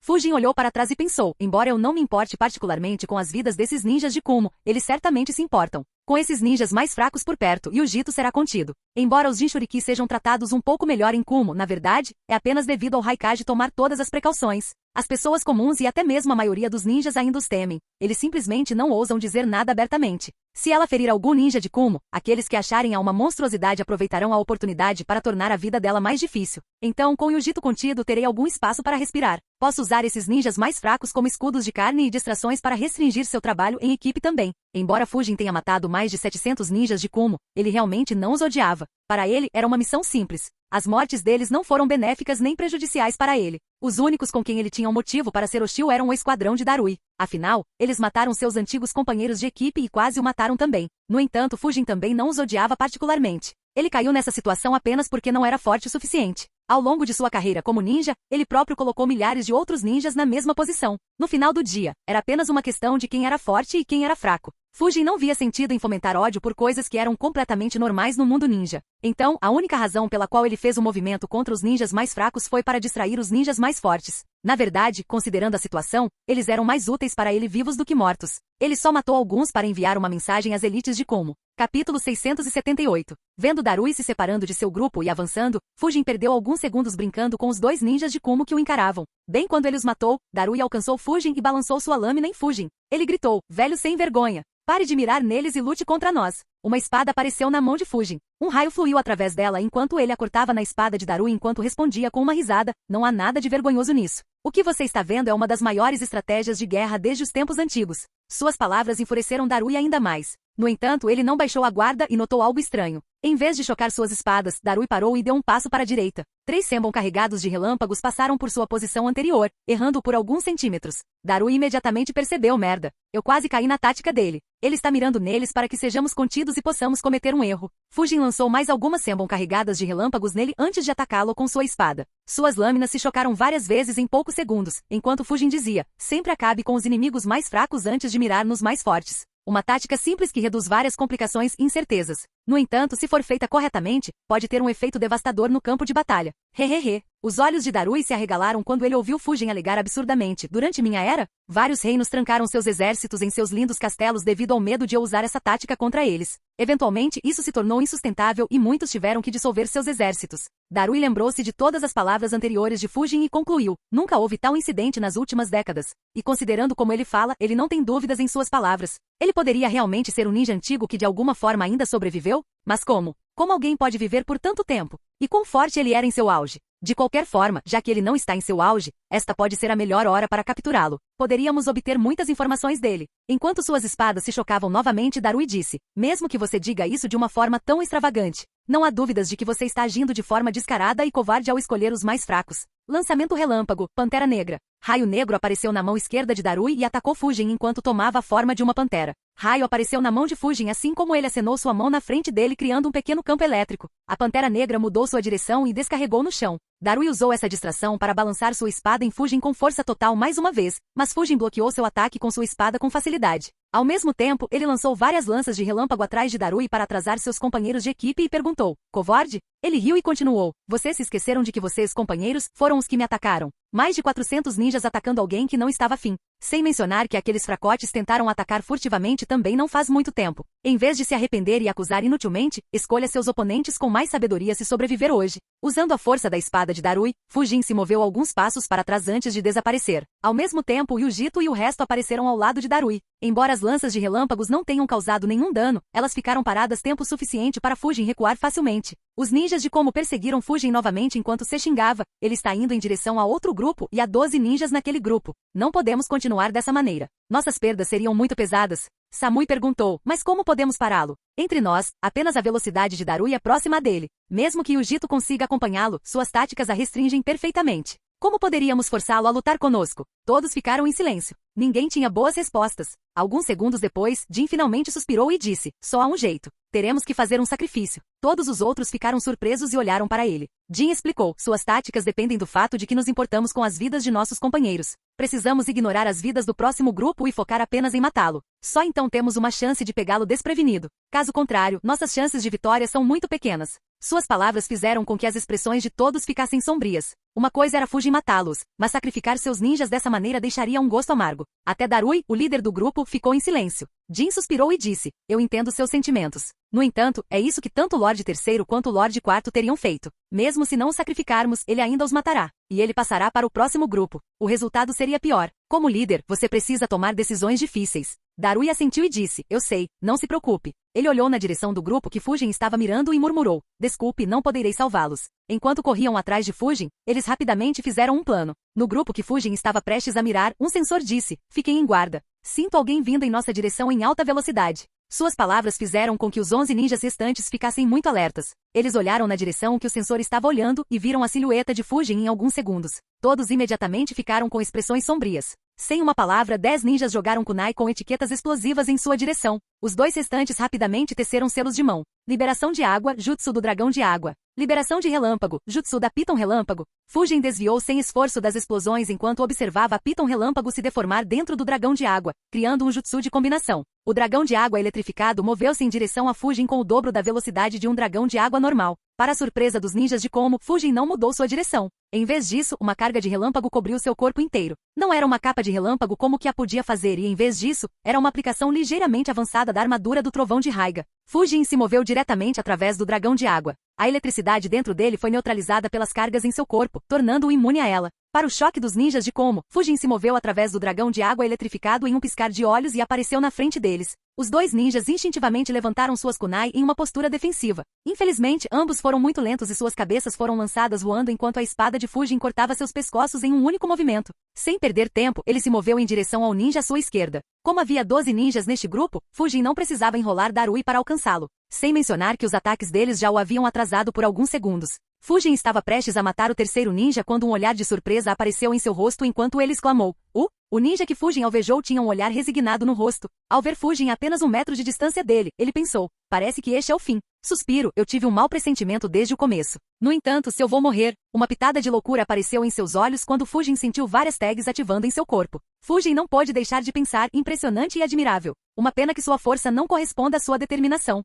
Fujin olhou para trás e pensou, embora eu não me importe particularmente com as vidas desses ninjas de Kumo, eles certamente se importam. Com esses ninjas mais fracos por perto, Yujito será contido. Embora os Jinchuriki sejam tratados um pouco melhor em Kumo, na verdade, é apenas devido ao Raikage tomar todas as precauções. As pessoas comuns e até mesmo a maioria dos ninjas ainda os temem. Eles simplesmente não ousam dizer nada abertamente. Se ela ferir algum ninja de Kumo, aqueles que acharem a uma monstruosidade aproveitarão a oportunidade para tornar a vida dela mais difícil. Então, com Yujito contido, terei algum espaço para respirar. Posso usar esses ninjas mais fracos como escudos de carne e distrações para restringir seu trabalho em equipe também. Embora Fujin tenha matado mais de 700 ninjas de Kumo, ele realmente não os odiava. Para ele, era uma missão simples. As mortes deles não foram benéficas nem prejudiciais para ele. Os únicos com quem ele tinha um motivo para ser hostil eram o esquadrão de Darui. Afinal, eles mataram seus antigos companheiros de equipe e quase o mataram também. No entanto, Fujin também não os odiava particularmente. Ele caiu nessa situação apenas porque não era forte o suficiente. Ao longo de sua carreira como ninja, ele próprio colocou milhares de outros ninjas na mesma posição. No final do dia, era apenas uma questão de quem era forte e quem era fraco. Fujin não via sentido em fomentar ódio por coisas que eram completamente normais no mundo ninja. Então, a única razão pela qual ele fez o movimento contra os ninjas mais fracos foi para distrair os ninjas mais fortes. Na verdade, considerando a situação, eles eram mais úteis para ele vivos do que mortos. Ele só matou alguns para enviar uma mensagem às elites de Kumo. Capítulo 678. Vendo Darui se separando de seu grupo e avançando, Fujin perdeu alguns segundos brincando com os 2 ninjas de Kumo que o encaravam. Bem quando ele os matou, Darui alcançou Fujin e balançou sua lâmina em Fujin. Ele gritou, velho sem vergonha. Pare de mirar neles e lute contra nós. Uma espada apareceu na mão de Fujin. Um raio fluiu através dela enquanto ele a cortava na espada de Darui enquanto respondia com uma risada, não há nada de vergonhoso nisso. O que você está vendo é uma das maiores estratégias de guerra desde os tempos antigos. Suas palavras enfureceram Darui ainda mais. No entanto, ele não baixou a guarda e notou algo estranho. Em vez de chocar suas espadas, Darui parou e deu um passo para a direita. 3 sembon carregados de relâmpagos passaram por sua posição anterior, errando por alguns centímetros. Darui imediatamente percebeu merda. Eu quase caí na tática dele. Ele está mirando neles para que sejamos contidos e possamos cometer um erro. Fujin lançou mais algumas sembon carregadas de relâmpagos nele antes de atacá-lo com sua espada. Suas lâminas se chocaram várias vezes em poucos segundos, enquanto Fujin dizia, sempre acabe com os inimigos mais fracos antes de mirar nos mais fortes. Uma tática simples que reduz várias complicações e incertezas. No entanto, se for feita corretamente, pode ter um efeito devastador no campo de batalha. Hehehe. Os olhos de Darui se arregalaram quando ele ouviu Fujin alegar absurdamente. Durante minha era, vários reinos trancaram seus exércitos em seus lindos castelos devido ao medo de eu usar essa tática contra eles. Eventualmente, isso se tornou insustentável e muitos tiveram que dissolver seus exércitos. Darui lembrou-se de todas as palavras anteriores de Fujin e concluiu, nunca houve tal incidente nas últimas décadas. E considerando como ele fala, ele não tem dúvidas em suas palavras. Ele poderia realmente ser um ninja antigo que de alguma forma ainda sobreviveu? Mas como? Como alguém pode viver por tanto tempo? E quão forte ele era em seu auge? De qualquer forma, já que ele não está em seu auge, esta pode ser a melhor hora para capturá-lo. Poderíamos obter muitas informações dele. Enquanto suas espadas se chocavam novamente, Darui disse, mesmo que você diga isso de uma forma tão extravagante, não há dúvidas de que você está agindo de forma descarada e covarde ao escolher os mais fracos. Lançamento relâmpago, Pantera Negra. Raio negro apareceu na mão esquerda de Darui e atacou Fujin enquanto tomava a forma de uma pantera. Raio apareceu na mão de Fujin assim como ele acenou sua mão na frente dele criando um pequeno campo elétrico. A Pantera Negra mudou sua direção e descarregou no chão. Darui usou essa distração para balançar sua espada em Fujin com força total mais uma vez, mas Fujin bloqueou seu ataque com sua espada com facilidade. Ao mesmo tempo, ele lançou várias lanças de relâmpago atrás de Darui para atrasar seus companheiros de equipe e perguntou, covarde? Ele riu e continuou, vocês se esqueceram de que vocês, companheiros, foram os que me atacaram. Mais de 400 ninjas atacando alguém que não estava afim. Sem mencionar que aqueles fracotes tentaram atacar furtivamente também não faz muito tempo. Em vez de se arrepender e acusar inutilmente, escolha seus oponentes com mais sabedoria se sobreviver hoje. Usando a força da espada de Darui, Fujin se moveu alguns passos para trás antes de desaparecer. Ao mesmo tempo, Yujito e o resto apareceram ao lado de Darui. Embora as lanças de relâmpagos não tenham causado nenhum dano, elas ficaram paradas tempo suficiente para Fujin recuar facilmente. Os ninjas de Como perseguiram Fujin novamente enquanto se xingava. Ele está indo em direção a outro grupo e há 12 ninjas naquele grupo. Não podemos continuar dessa maneira. Nossas perdas seriam muito pesadas. Samui perguntou, mas como podemos pará-lo? Entre nós, apenas a velocidade de Darui é próxima dele. Mesmo que Yujito consiga acompanhá-lo, suas táticas a restringem perfeitamente. Como poderíamos forçá-lo a lutar conosco? Todos ficaram em silêncio. Ninguém tinha boas respostas. Alguns segundos depois, Jin finalmente suspirou e disse, só há um jeito. Teremos que fazer um sacrifício. Todos os outros ficaram surpresos e olharam para ele. Jin explicou, suas táticas dependem do fato de que nos importamos com as vidas de nossos companheiros. Precisamos ignorar as vidas do próximo grupo e focar apenas em matá-lo. Só então temos uma chance de pegá-lo desprevenido. Caso contrário, nossas chances de vitória são muito pequenas. Suas palavras fizeram com que as expressões de todos ficassem sombrias. Uma coisa era Fujin matá-los, mas sacrificar seus ninjas dessa maneira deixaria um gosto amargo. Até Darui, o líder do grupo, ficou em silêncio. Jin suspirou e disse, eu entendo seus sentimentos. No entanto, é isso que tanto o Lorde III quanto o Lorde IV teriam feito. Mesmo se não o sacrificarmos, ele ainda os matará. E ele passará para o próximo grupo. O resultado seria pior. Como líder, você precisa tomar decisões difíceis. Darui assentiu e disse, eu sei, não se preocupe. Ele olhou na direção do grupo que Fujin estava mirando e murmurou, desculpe, não poderei salvá-los. Enquanto corriam atrás de Fujin, eles rapidamente fizeram um plano. No grupo que Fujin estava prestes a mirar, um sensor disse, fiquem em guarda. Sinto alguém vindo em nossa direção em alta velocidade. Suas palavras fizeram com que os 11 ninjas restantes ficassem muito alertas. Eles olharam na direção que o sensor estava olhando e viram a silhueta de Fujin em alguns segundos. Todos imediatamente ficaram com expressões sombrias. Sem uma palavra, 10 ninjas jogaram kunai com etiquetas explosivas em sua direção. Os 2 restantes rapidamente teceram selos de mão. Liberação de água, jutsu do dragão de água. Liberação de relâmpago, jutsu da Piton relâmpago. Fujin desviou sem esforço das explosões enquanto observava a Piton relâmpago se deformar dentro do dragão de água, criando um jutsu de combinação. O dragão de água eletrificado moveu-se em direção a Fujin com o dobro da velocidade de um dragão de água normal. Para a surpresa dos ninjas de Como, Fujin não mudou sua direção. Em vez disso, uma carga de relâmpago cobriu seu corpo inteiro. Não era uma capa de relâmpago como que a podia fazer e em vez disso, era uma aplicação ligeiramente avançada da armadura do trovão de Raiga. Fujin se moveu diretamente através do dragão de água. A eletricidade dentro dele foi neutralizada pelas cargas em seu corpo, tornando-o imune a ela. Para o choque dos ninjas de Como, Fujin se moveu através do dragão de água eletrificado em um piscar de olhos e apareceu na frente deles. Os dois ninjas instintivamente levantaram suas kunai em uma postura defensiva. Infelizmente, ambos foram muito lentos e suas cabeças foram lançadas voando enquanto a espada de Fujin cortava seus pescoços em um único movimento. Sem perder tempo, ele se moveu em direção ao ninja à sua esquerda. Como havia 12 ninjas neste grupo, Fujin não precisava enrolar Darui para alcançá-lo. Sem mencionar que os ataques deles já o haviam atrasado por alguns segundos. Fujin estava prestes a matar o terceiro ninja quando um olhar de surpresa apareceu em seu rosto enquanto ele exclamou: O ninja que Fujin alvejou tinha um olhar resignado no rosto. Ao ver Fujin a apenas 1 metro de distância dele, ele pensou: parece que este é o fim. Suspiro, eu tive um mau pressentimento desde o começo. No entanto, se eu vou morrer, uma pitada de loucura apareceu em seus olhos quando Fujin sentiu várias tags ativando em seu corpo. Fujin não pôde deixar de pensar: impressionante e admirável. Uma pena que sua força não corresponda à sua determinação.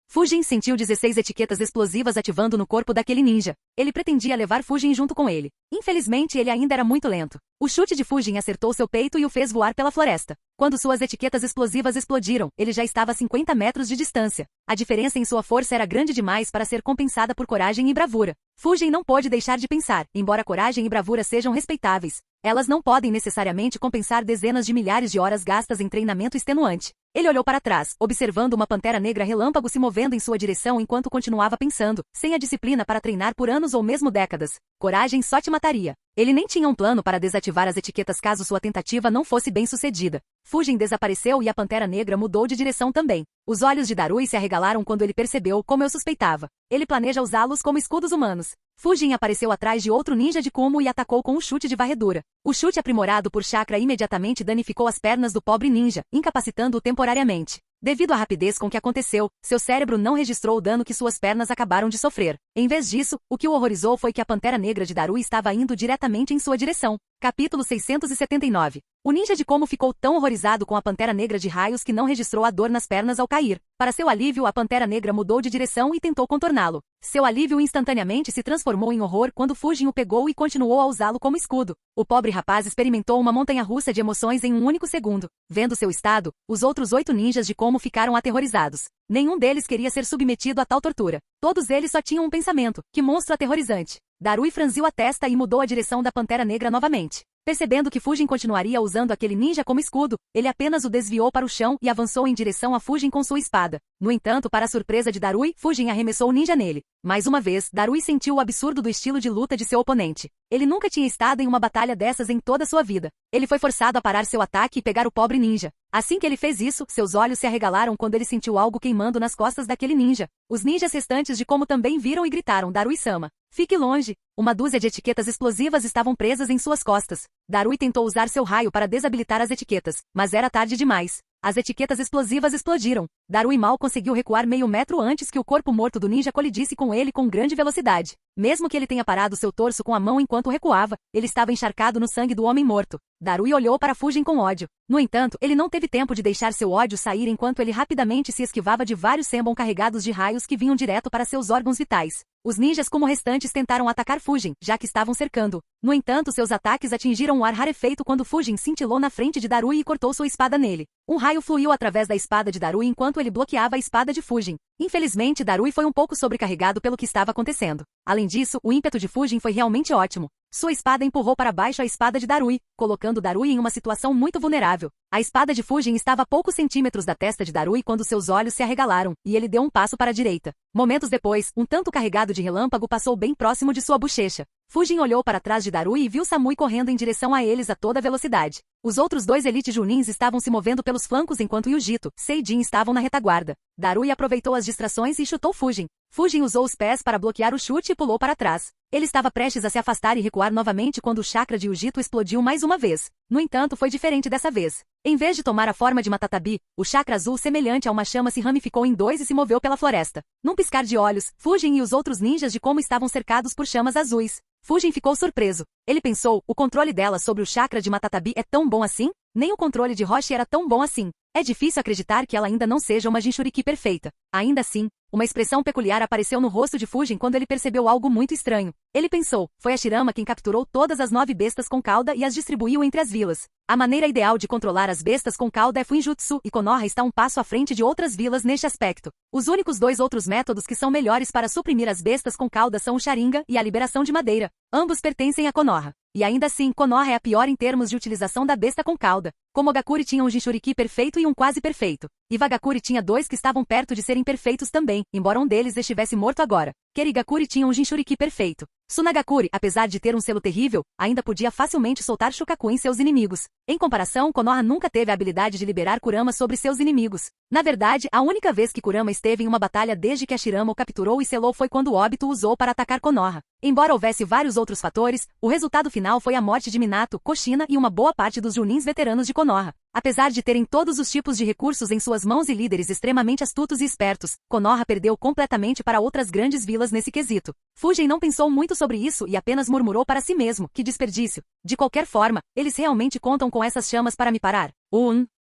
Fujin sentiu 16 etiquetas explosivas ativando no corpo daquele ninja. Ele pretendia levar Fujin junto com ele. Infelizmente, ele ainda era muito lento. O chute de Fujin acertou seu peito e o fez voar pela floresta. Quando suas etiquetas explosivas explodiram, ele já estava a 50 metros de distância. A diferença em sua força era grande demais para ser compensada por coragem e bravura. Fujin não pôde deixar de pensar: embora coragem e bravura sejam respeitáveis, elas não podem necessariamente compensar dezenas de milhares de horas gastas em treinamento extenuante. Ele olhou para trás, observando uma pantera negra relâmpago se movendo em sua direção enquanto continuava pensando: sem a disciplina para treinar por anos ou mesmo décadas, coragem só te mataria. Ele nem tinha um plano para desativar as etiquetas caso sua tentativa não fosse bem sucedida. Fujin desapareceu e a pantera negra mudou de direção também. Os olhos de Darui se arregalaram quando ele percebeu, como eu suspeitava. Ele planeja usá-los como escudos humanos. Fujin apareceu atrás de outro ninja de Kumo e atacou com um chute de varredura. O chute aprimorado por chakra imediatamente danificou as pernas do pobre ninja, incapacitando-o temporariamente. Devido à rapidez com que aconteceu, seu cérebro não registrou o dano que suas pernas acabaram de sofrer. Em vez disso, o que o horrorizou foi que a pantera negra de Darui estava indo diretamente em sua direção. Capítulo 679. O ninja de Como ficou tão horrorizado com a pantera negra de raios que não registrou a dor nas pernas ao cair. Para seu alívio, a pantera negra mudou de direção e tentou contorná-lo. Seu alívio instantaneamente se transformou em horror quando Fujin o pegou e continuou a usá-lo como escudo. O pobre rapaz experimentou uma montanha-russa de emoções em um único segundo. Vendo seu estado, os outros 8 ninjas de Como ficaram aterrorizados. Nenhum deles queria ser submetido a tal tortura. Todos eles só tinham um pensamento: que monstro aterrorizante. Darui franziu a testa e mudou a direção da pantera negra novamente. Percebendo que Fujin continuaria usando aquele ninja como escudo, ele apenas o desviou para o chão e avançou em direção a Fujin com sua espada. No entanto, para a surpresa de Darui, Fujin arremessou o ninja nele. Mais uma vez, Darui sentiu o absurdo do estilo de luta de seu oponente. Ele nunca tinha estado em uma batalha dessas em toda sua vida. Ele foi forçado a parar seu ataque e pegar o pobre ninja. Assim que ele fez isso, seus olhos se arregalaram quando ele sentiu algo queimando nas costas daquele ninja. Os ninjas restantes de Como também viram e gritaram: Darui-sama, fique longe! Uma dúzia de etiquetas explosivas estavam presas em suas costas. Darui tentou usar seu raio para desabilitar as etiquetas, mas era tarde demais. As etiquetas explosivas explodiram. Darui mal conseguiu recuar meio metro antes que o corpo morto do ninja colidisse com ele com grande velocidade. Mesmo que ele tenha parado seu torso com a mão enquanto recuava, ele estava encharcado no sangue do homem morto. Darui olhou para Fujin com ódio. No entanto, ele não teve tempo de deixar seu ódio sair enquanto ele rapidamente se esquivava de vários sembon carregados de raios que vinham direto para seus órgãos vitais. Os ninjas como restantes tentaram atacar Fujin, já que estavam cercando. No entanto, seus ataques atingiram um ar rarefeito quando Fujin cintilou na frente de Darui e cortou sua espada nele. Um raio fluiu através da espada de Darui enquanto ele bloqueava a espada de Fujin. Infelizmente, Darui foi um pouco sobrecarregado pelo que estava acontecendo. Além disso, o ímpeto de Fujin foi realmente ótimo. Sua espada empurrou para baixo a espada de Darui, colocando Darui em uma situação muito vulnerável. A espada de Fujin estava a poucos centímetros da testa de Darui quando seus olhos se arregalaram, e ele deu um passo para a direita. Momentos depois, um tanto carregado de relâmpago passou bem próximo de sua bochecha. Fujin olhou para trás de Darui e viu Samui correndo em direção a eles a toda velocidade. Os outros 2 Elite Junins estavam se movendo pelos flancos enquanto Yujito, Seijin estavam na retaguarda. Darui aproveitou as distrações e chutou Fujin. Fujin usou os pés para bloquear o chute e pulou para trás. Ele estava prestes a se afastar e recuar novamente quando o chakra de Yujito explodiu mais uma vez. No entanto, foi diferente dessa vez. Em vez de tomar a forma de Matatabi, o chakra azul semelhante a uma chama se ramificou em 2 e se moveu pela floresta. Num piscar de olhos, Fujin e os outros ninjas de Como estavam cercados por chamas azuis. Fujin ficou surpreso. Ele pensou: o controle dela sobre o chakra de Matatabi é tão bom assim? Nem o controle de Roshi era tão bom assim. É difícil acreditar que ela ainda não seja uma Jinchuriki perfeita. Ainda assim, uma expressão peculiar apareceu no rosto de Fujin quando ele percebeu algo muito estranho. Ele pensou: foi a Shirama quem capturou todas as 9 bestas com cauda e as distribuiu entre as vilas. A maneira ideal de controlar as bestas com cauda é Fuinjutsu, e Konoha está um passo à frente de outras vilas neste aspecto. Os únicos 2 outros métodos que são melhores para suprimir as bestas com cauda são o Sharingan e a liberação de madeira. Ambos pertencem a Konoha. E ainda assim, Konoha é a pior em termos de utilização da besta com cauda. Komogakure tinha um Jinchuriki perfeito e um quase perfeito. E Vagakure tinha dois que estavam perto de serem perfeitos também, embora um deles estivesse morto agora. Kerigakure tinha um Jinchuriki perfeito. Tsunagakure, apesar de ter um selo terrível, ainda podia facilmente soltar Shukaku em seus inimigos. Em comparação, Konoha nunca teve a habilidade de liberar Kurama sobre seus inimigos. Na verdade, a única vez que Kurama esteve em uma batalha desde que Hashirama o capturou e selou foi quando Obito o usou para atacar Konoha. Embora houvesse vários outros fatores, o resultado final foi a morte de Minato, Kushina e uma boa parte dos Junins veteranos de Konoha. Apesar de terem todos os tipos de recursos em suas mãos e líderes extremamente astutos e espertos, Konoha perdeu completamente para outras grandes vilas nesse quesito. Fujin não pensou muito sobre isso e apenas murmurou para si mesmo, que desperdício. De qualquer forma, eles realmente contam com essas chamas para me parar?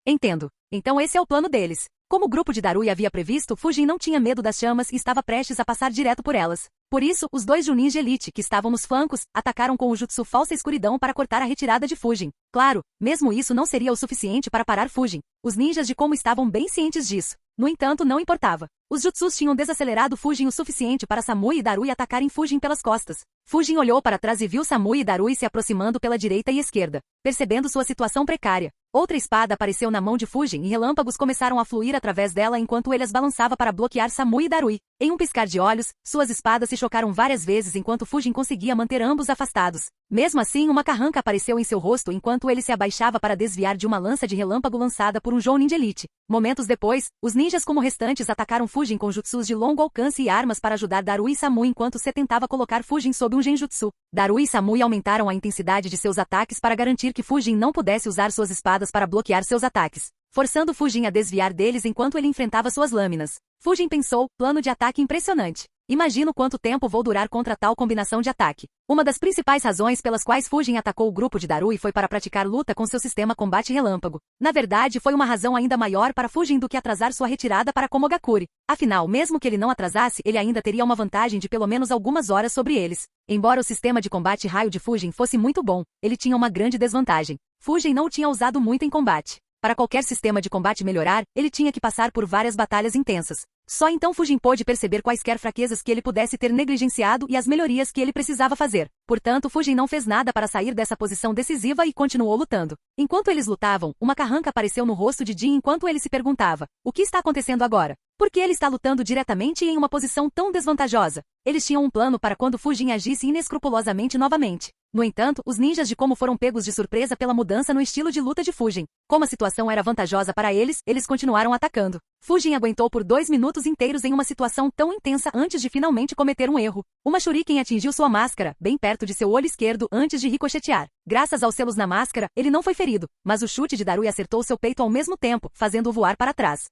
Entendo. Então esse é o plano deles. Como o grupo de Darui havia previsto, Fujin não tinha medo das chamas e estava prestes a passar direto por elas. Por isso, os dois Junins de elite que estavam nos flancos, atacaram com o Jutsu Falsa Escuridão para cortar a retirada de Fujin. Claro, mesmo isso não seria o suficiente para parar Fujin. Os ninjas de Como estavam bem cientes disso. No entanto, não importava. Os Jutsus tinham desacelerado Fujin o suficiente para Samui e Darui atacarem Fujin pelas costas. Fujin olhou para trás e viu Samui e Darui se aproximando pela direita e esquerda. Percebendo sua situação precária, outra espada apareceu na mão de Fujin e relâmpagos começaram a fluir através dela enquanto ele as balançava para bloquear Samui e Darui. Em um piscar de olhos, suas espadas se chocaram várias vezes enquanto Fujin conseguia manter ambos afastados. Mesmo assim, uma carranca apareceu em seu rosto enquanto ele se abaixava para desviar de uma lança de relâmpago lançada por um Jounin de elite. Momentos depois, os ninjas como restantes atacaram Fujin com jutsus de longo alcance e armas para ajudar Darui e Samui enquanto se tentava colocar Fujin sob um genjutsu. Darui e Samui aumentaram a intensidade de seus ataques para garantir que Fujin não pudesse usar suas espadas para bloquear seus ataques, forçando Fujin a desviar deles enquanto ele enfrentava suas lâminas. Fujin pensou, plano de ataque impressionante. Imagino quanto tempo vou durar contra tal combinação de ataque. Uma das principais razões pelas quais Fujin atacou o grupo de Darui foi para praticar luta com seu sistema combate relâmpago. Na verdade, foi uma razão ainda maior para Fujin do que atrasar sua retirada para Komogakure. Afinal, mesmo que ele não atrasasse, ele ainda teria uma vantagem de pelo menos algumas horas sobre eles. Embora o sistema de combate raio de Fujin fosse muito bom, ele tinha uma grande desvantagem. Fujin não o tinha usado muito em combate. Para qualquer sistema de combate melhorar, ele tinha que passar por várias batalhas intensas. Só então Fujin pôde perceber quaisquer fraquezas que ele pudesse ter negligenciado e as melhorias que ele precisava fazer. Portanto, Fujin não fez nada para sair dessa posição decisiva e continuou lutando. Enquanto eles lutavam, uma carranca apareceu no rosto de Jin enquanto ele se perguntava: o que está acontecendo agora? Por que ele está lutando diretamente e em uma posição tão desvantajosa? Eles tinham um plano para quando Fujin agisse inescrupulosamente novamente. No entanto, os ninjas de Como foram pegos de surpresa pela mudança no estilo de luta de Fujin. Como a situação era vantajosa para eles, eles continuaram atacando. Fujin aguentou por 2 minutos inteiros em uma situação tão intensa antes de finalmente cometer um erro. Uma shuriken atingiu sua máscara, bem perto de seu olho esquerdo, antes de ricochetear. Graças aos selos na máscara, ele não foi ferido, mas o chute de Darui acertou seu peito ao mesmo tempo, fazendo-o voar para trás.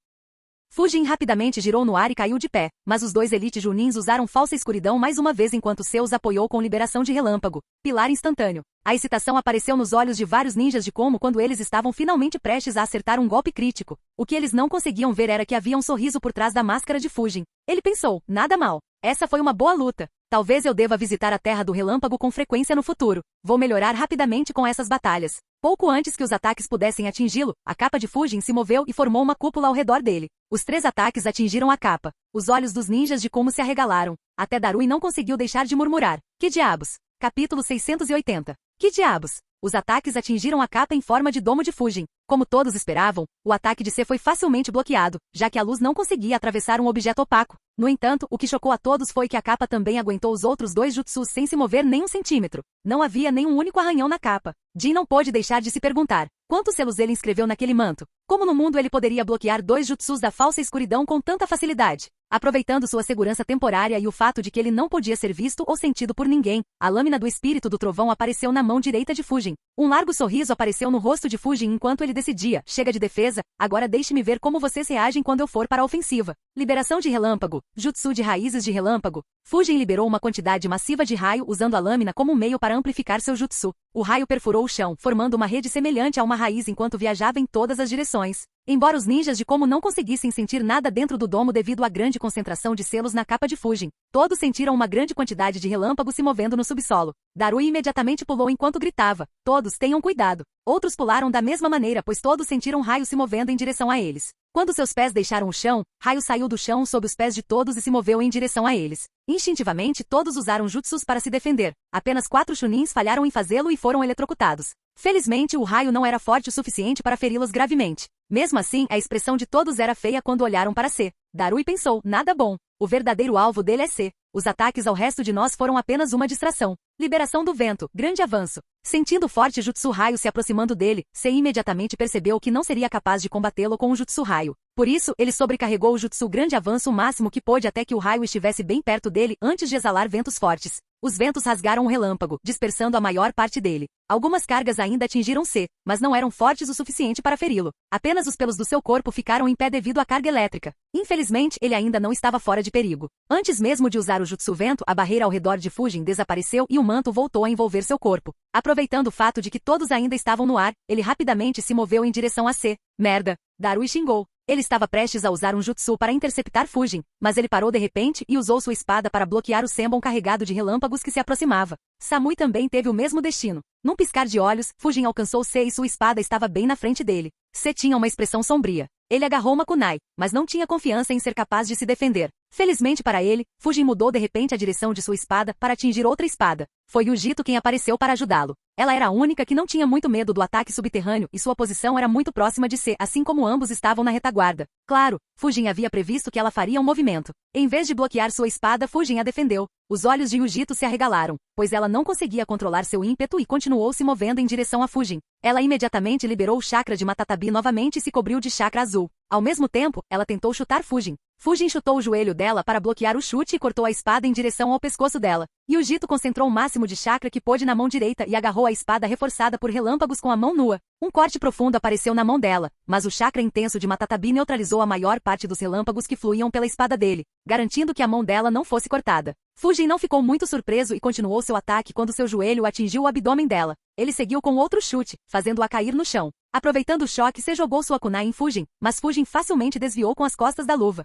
Fujin rapidamente girou no ar e caiu de pé, mas os dois Elite Junins usaram falsa escuridão mais uma vez enquanto Zeus apoiou com liberação de relâmpago, pilar instantâneo. A excitação apareceu nos olhos de vários ninjas de Como quando eles estavam finalmente prestes a acertar um golpe crítico. O que eles não conseguiam ver era que havia um sorriso por trás da máscara de Fujin. Ele pensou, nada mal. Essa foi uma boa luta. Talvez eu deva visitar a Terra do Relâmpago com frequência no futuro. Vou melhorar rapidamente com essas batalhas. Pouco antes que os ataques pudessem atingi-lo, a capa de Fujin se moveu e formou uma cúpula ao redor dele. Os 3 ataques atingiram a capa. Os olhos dos ninjas de Como se arregalaram. Até Darui não conseguiu deixar de murmurar. Que diabos? Capítulo 680. Que diabos? Os ataques atingiram a capa em forma de domo de Fujin. Como todos esperavam, o ataque de C foi facilmente bloqueado, já que a luz não conseguia atravessar um objeto opaco. No entanto, o que chocou a todos foi que a capa também aguentou os outros 2 jutsus sem se mover nem um centímetro. Não havia nenhum único arranhão na capa. Jin não pôde deixar de se perguntar: quantos selos ele inscreveu naquele manto? Como no mundo ele poderia bloquear 2 jutsus da falsa escuridão com tanta facilidade? Aproveitando sua segurança temporária e o fato de que ele não podia ser visto ou sentido por ninguém, a lâmina do espírito do trovão apareceu na mão direita de Fujin. Um largo sorriso apareceu no rosto de Fujin enquanto ele decidia: chega de defesa, agora deixe-me ver como vocês reagem quando eu for para a ofensiva. Liberação de relâmpago, jutsu de raízes de relâmpago. Fujin liberou uma quantidade massiva de raio usando a lâmina como meio para amplificar seu jutsu. O raio perfurou o chão, formando uma rede semelhante a uma raiz enquanto viajava em todas as direções. Embora os ninjas de Como não conseguissem sentir nada dentro do domo devido à grande concentração de selos na capa de Fujin, todos sentiram uma grande quantidade de relâmpagos se movendo no subsolo. Darui imediatamente pulou enquanto gritava: todos tenham cuidado. Outros pularam da mesma maneira pois todos sentiram raios se movendo em direção a eles. Quando seus pés deixaram o chão, Raio saiu do chão sob os pés de todos e se moveu em direção a eles. Instintivamente, todos usaram jutsus para se defender. Apenas 4 chunins falharam em fazê-lo e foram eletrocutados. Felizmente, o raio não era forte o suficiente para feri-los gravemente. Mesmo assim, a expressão de todos era feia quando olharam para C. Darui pensou, nada bom. O verdadeiro alvo dele é C. Os ataques ao resto de nós foram apenas uma distração. Liberação do vento, grande avanço. Sentindo o forte jutsu raio se aproximando dele, C imediatamente percebeu que não seria capaz de combatê-lo com o jutsu raio. Por isso, ele sobrecarregou o jutsu grande avanço o máximo que pôde até que o raio estivesse bem perto dele antes de exalar ventos fortes. Os ventos rasgaram o relâmpago, dispersando a maior parte dele. Algumas cargas ainda atingiram C, mas não eram fortes o suficiente para feri-lo. Apenas os pelos do seu corpo ficaram em pé devido à carga elétrica. Infelizmente, ele ainda não estava fora de perigo. Antes mesmo de usar o jutsu vento, a barreira ao redor de Fujin desapareceu e o manto voltou a envolver seu corpo. Aproveitando o fato de que todos ainda estavam no ar, ele rapidamente se moveu em direção a C. Merda! Darui xingou. Ele estava prestes a usar um jutsu para interceptar Fujin, mas ele parou de repente e usou sua espada para bloquear o Senbon carregado de relâmpagos que se aproximava. Samui também teve o mesmo destino. Num piscar de olhos, Fujin alcançou C e sua espada estava bem na frente dele. C tinha uma expressão sombria. Ele agarrou uma kunai, mas não tinha confiança em ser capaz de se defender. Felizmente para ele, Fujin mudou de repente a direção de sua espada para atingir outra espada. Foi Yujito quem apareceu para ajudá-lo. Ela era a única que não tinha muito medo do ataque subterrâneo e sua posição era muito próxima de C, assim como ambos estavam na retaguarda. Claro, Fujin havia previsto que ela faria um movimento. Em vez de bloquear sua espada, Fujin a defendeu. Os olhos de Yujito se arregalaram, pois ela não conseguia controlar seu ímpeto e continuou se movendo em direção a Fujin. Ela imediatamente liberou o chakra de Matatabi novamente e se cobriu de chakra azul. Ao mesmo tempo, ela tentou chutar Fujin. Fujin chutou o joelho dela para bloquear o chute e cortou a espada em direção ao pescoço dela. Yujito concentrou o máximo de chakra que pôde na mão direita e agarrou a espada reforçada por relâmpagos com a mão nua. Um corte profundo apareceu na mão dela, mas o chakra intenso de Matatabi neutralizou a maior parte dos relâmpagos que fluíam pela espada dele, garantindo que a mão dela não fosse cortada. Fujin não ficou muito surpreso e continuou seu ataque quando seu joelho atingiu o abdômen dela. Ele seguiu com outro chute, fazendo-a cair no chão. Aproveitando o choque, C jogou sua kunai em Fujin, mas Fujin facilmente desviou com as costas da luva.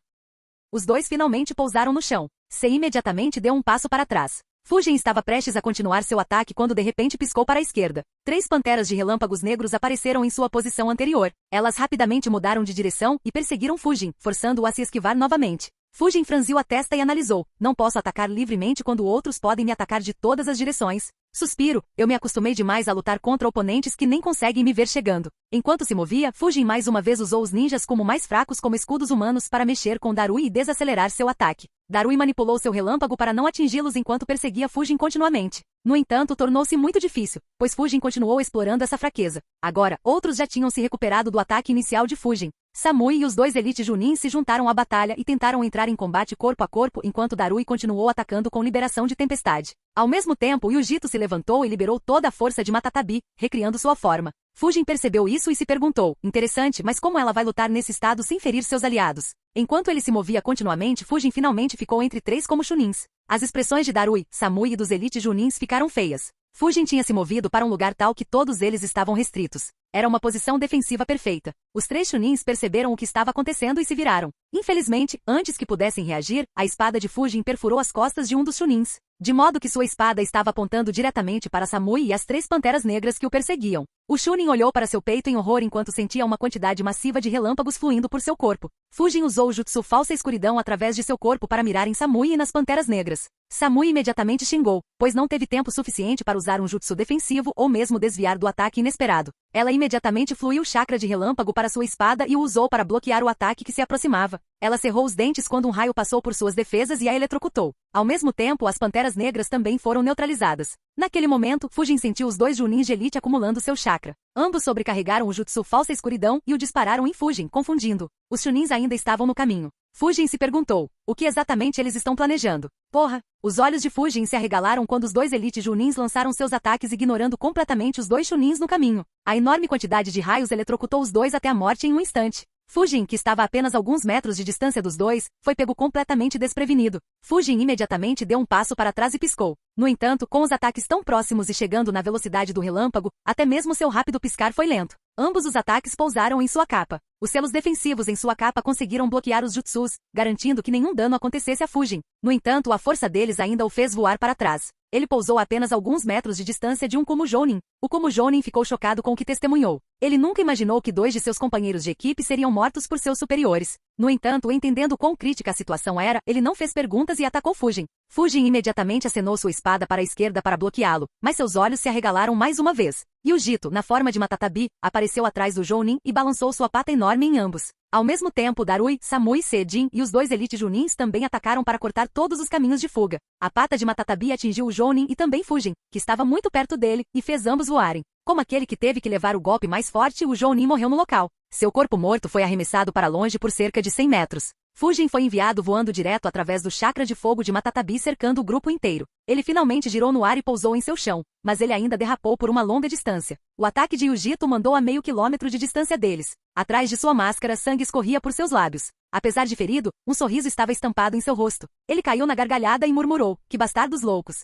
Os dois finalmente pousaram no chão. C imediatamente deu um passo para trás. Fujin estava prestes a continuar seu ataque quando de repente piscou para a esquerda. 3 panteras de relâmpagos negros apareceram em sua posição anterior. Elas rapidamente mudaram de direção e perseguiram Fujin, forçando-o a se esquivar novamente. Fujin franziu a testa e analisou. Não posso atacar livremente quando outros podem me atacar de todas as direções. Suspiro, eu me acostumei demais a lutar contra oponentes que nem conseguem me ver chegando. Enquanto se movia, Fujin mais uma vez usou os ninjas como mais fracos como escudos humanos para mexer com Darui e desacelerar seu ataque. Darui manipulou seu relâmpago para não atingi-los enquanto perseguia Fujin continuamente. No entanto, tornou-se muito difícil, pois Fujin continuou explorando essa fraqueza. Agora, outros já tinham se recuperado do ataque inicial de Fujin. Samui e os 2 Elite Junin se juntaram à batalha e tentaram entrar em combate corpo a corpo enquanto Darui continuou atacando com liberação de tempestade. Ao mesmo tempo, Yujito se levantou e liberou toda a força de Matatabi, recriando sua forma. Fujin percebeu isso e se perguntou, interessante, mas como ela vai lutar nesse estado sem ferir seus aliados? Enquanto ele se movia continuamente, Fujin finalmente ficou entre 3 como chunins. As expressões de Darui, Samui e dos Elite Junins ficaram feias. Fujin tinha se movido para um lugar tal que todos eles estavam restritos. Era uma posição defensiva perfeita. Os 3 chunins perceberam o que estava acontecendo e se viraram. Infelizmente, antes que pudessem reagir, a espada de Fujin perfurou as costas de um dos chunins, de modo que sua espada estava apontando diretamente para Samui e as 3 panteras negras que o perseguiam. O Chunin olhou para seu peito em horror enquanto sentia uma quantidade massiva de relâmpagos fluindo por seu corpo. Fujin usou o jutsu falsa escuridão através de seu corpo para mirar em Samui e nas panteras negras. Samui imediatamente xingou, pois não teve tempo suficiente para usar um jutsu defensivo ou mesmo desviar do ataque inesperado. Ela imediatamente fluiu o chakra de relâmpago para sua espada e o usou para bloquear o ataque que se aproximava. Ela cerrou os dentes quando um raio passou por suas defesas e a eletrocutou. Ao mesmo tempo, as panteras negras também foram neutralizadas. Naquele momento, Fujin sentiu os 2 Junins de elite acumulando seu chakra. Ambos sobrecarregaram o jutsu falsa escuridão e o dispararam em Fujin, confundindo. Os chunins ainda estavam no caminho. Fujin se perguntou, o que exatamente eles estão planejando? Porra! Os olhos de Fujin se arregalaram quando os 2 Elite Junins lançaram seus ataques ignorando completamente os 2 chunins no caminho. A enorme quantidade de raios eletrocutou os 2 até a morte em um instante. Fujin, que estava a apenas alguns metros de distância dos 2, foi pego completamente desprevenido. Fujin imediatamente deu um passo para trás e piscou. No entanto, com os ataques tão próximos e chegando na velocidade do relâmpago, até mesmo seu rápido piscar foi lento. Ambos os ataques pousaram em sua capa. Os selos defensivos em sua capa conseguiram bloquear os jutsus, garantindo que nenhum dano acontecesse a Fujin. No entanto, a força deles ainda o fez voar para trás. Ele pousou a apenas alguns metros de distância de um Kumo Jounin. O Kumo Jounin ficou chocado com o que testemunhou. Ele nunca imaginou que 2 de seus companheiros de equipe seriam mortos por seus superiores. No entanto, entendendo quão crítica a situação era, ele não fez perguntas e atacou Fujin. Fujin imediatamente acenou sua espada para a esquerda para bloqueá-lo, mas seus olhos se arregalaram mais uma vez. E o Jito, na forma de Matatabi, apareceu atrás do Jounin e balançou sua pata enorme em ambos. Ao mesmo tempo, Darui, Samui, Sejin e os 2 Elite Junins também atacaram para cortar todos os caminhos de fuga. A pata de Matatabi atingiu o Jounin e também Fujin, que estava muito perto dele, e fez ambos voarem. Como aquele que teve que levar o golpe mais forte, o Jounin morreu no local. Seu corpo morto foi arremessado para longe por cerca de 100 metros. Fujin foi enviado voando direto através do chakra de fogo de Matatabi cercando o grupo inteiro. Ele finalmente girou no ar e pousou em seu chão, mas ele ainda derrapou por uma longa distância. O ataque de Yujito mandou a meio quilômetro de distância deles. Atrás de sua máscara, sangue escorria por seus lábios. Apesar de ferido, um sorriso estava estampado em seu rosto. Ele caiu na gargalhada e murmurou, que bastardos loucos.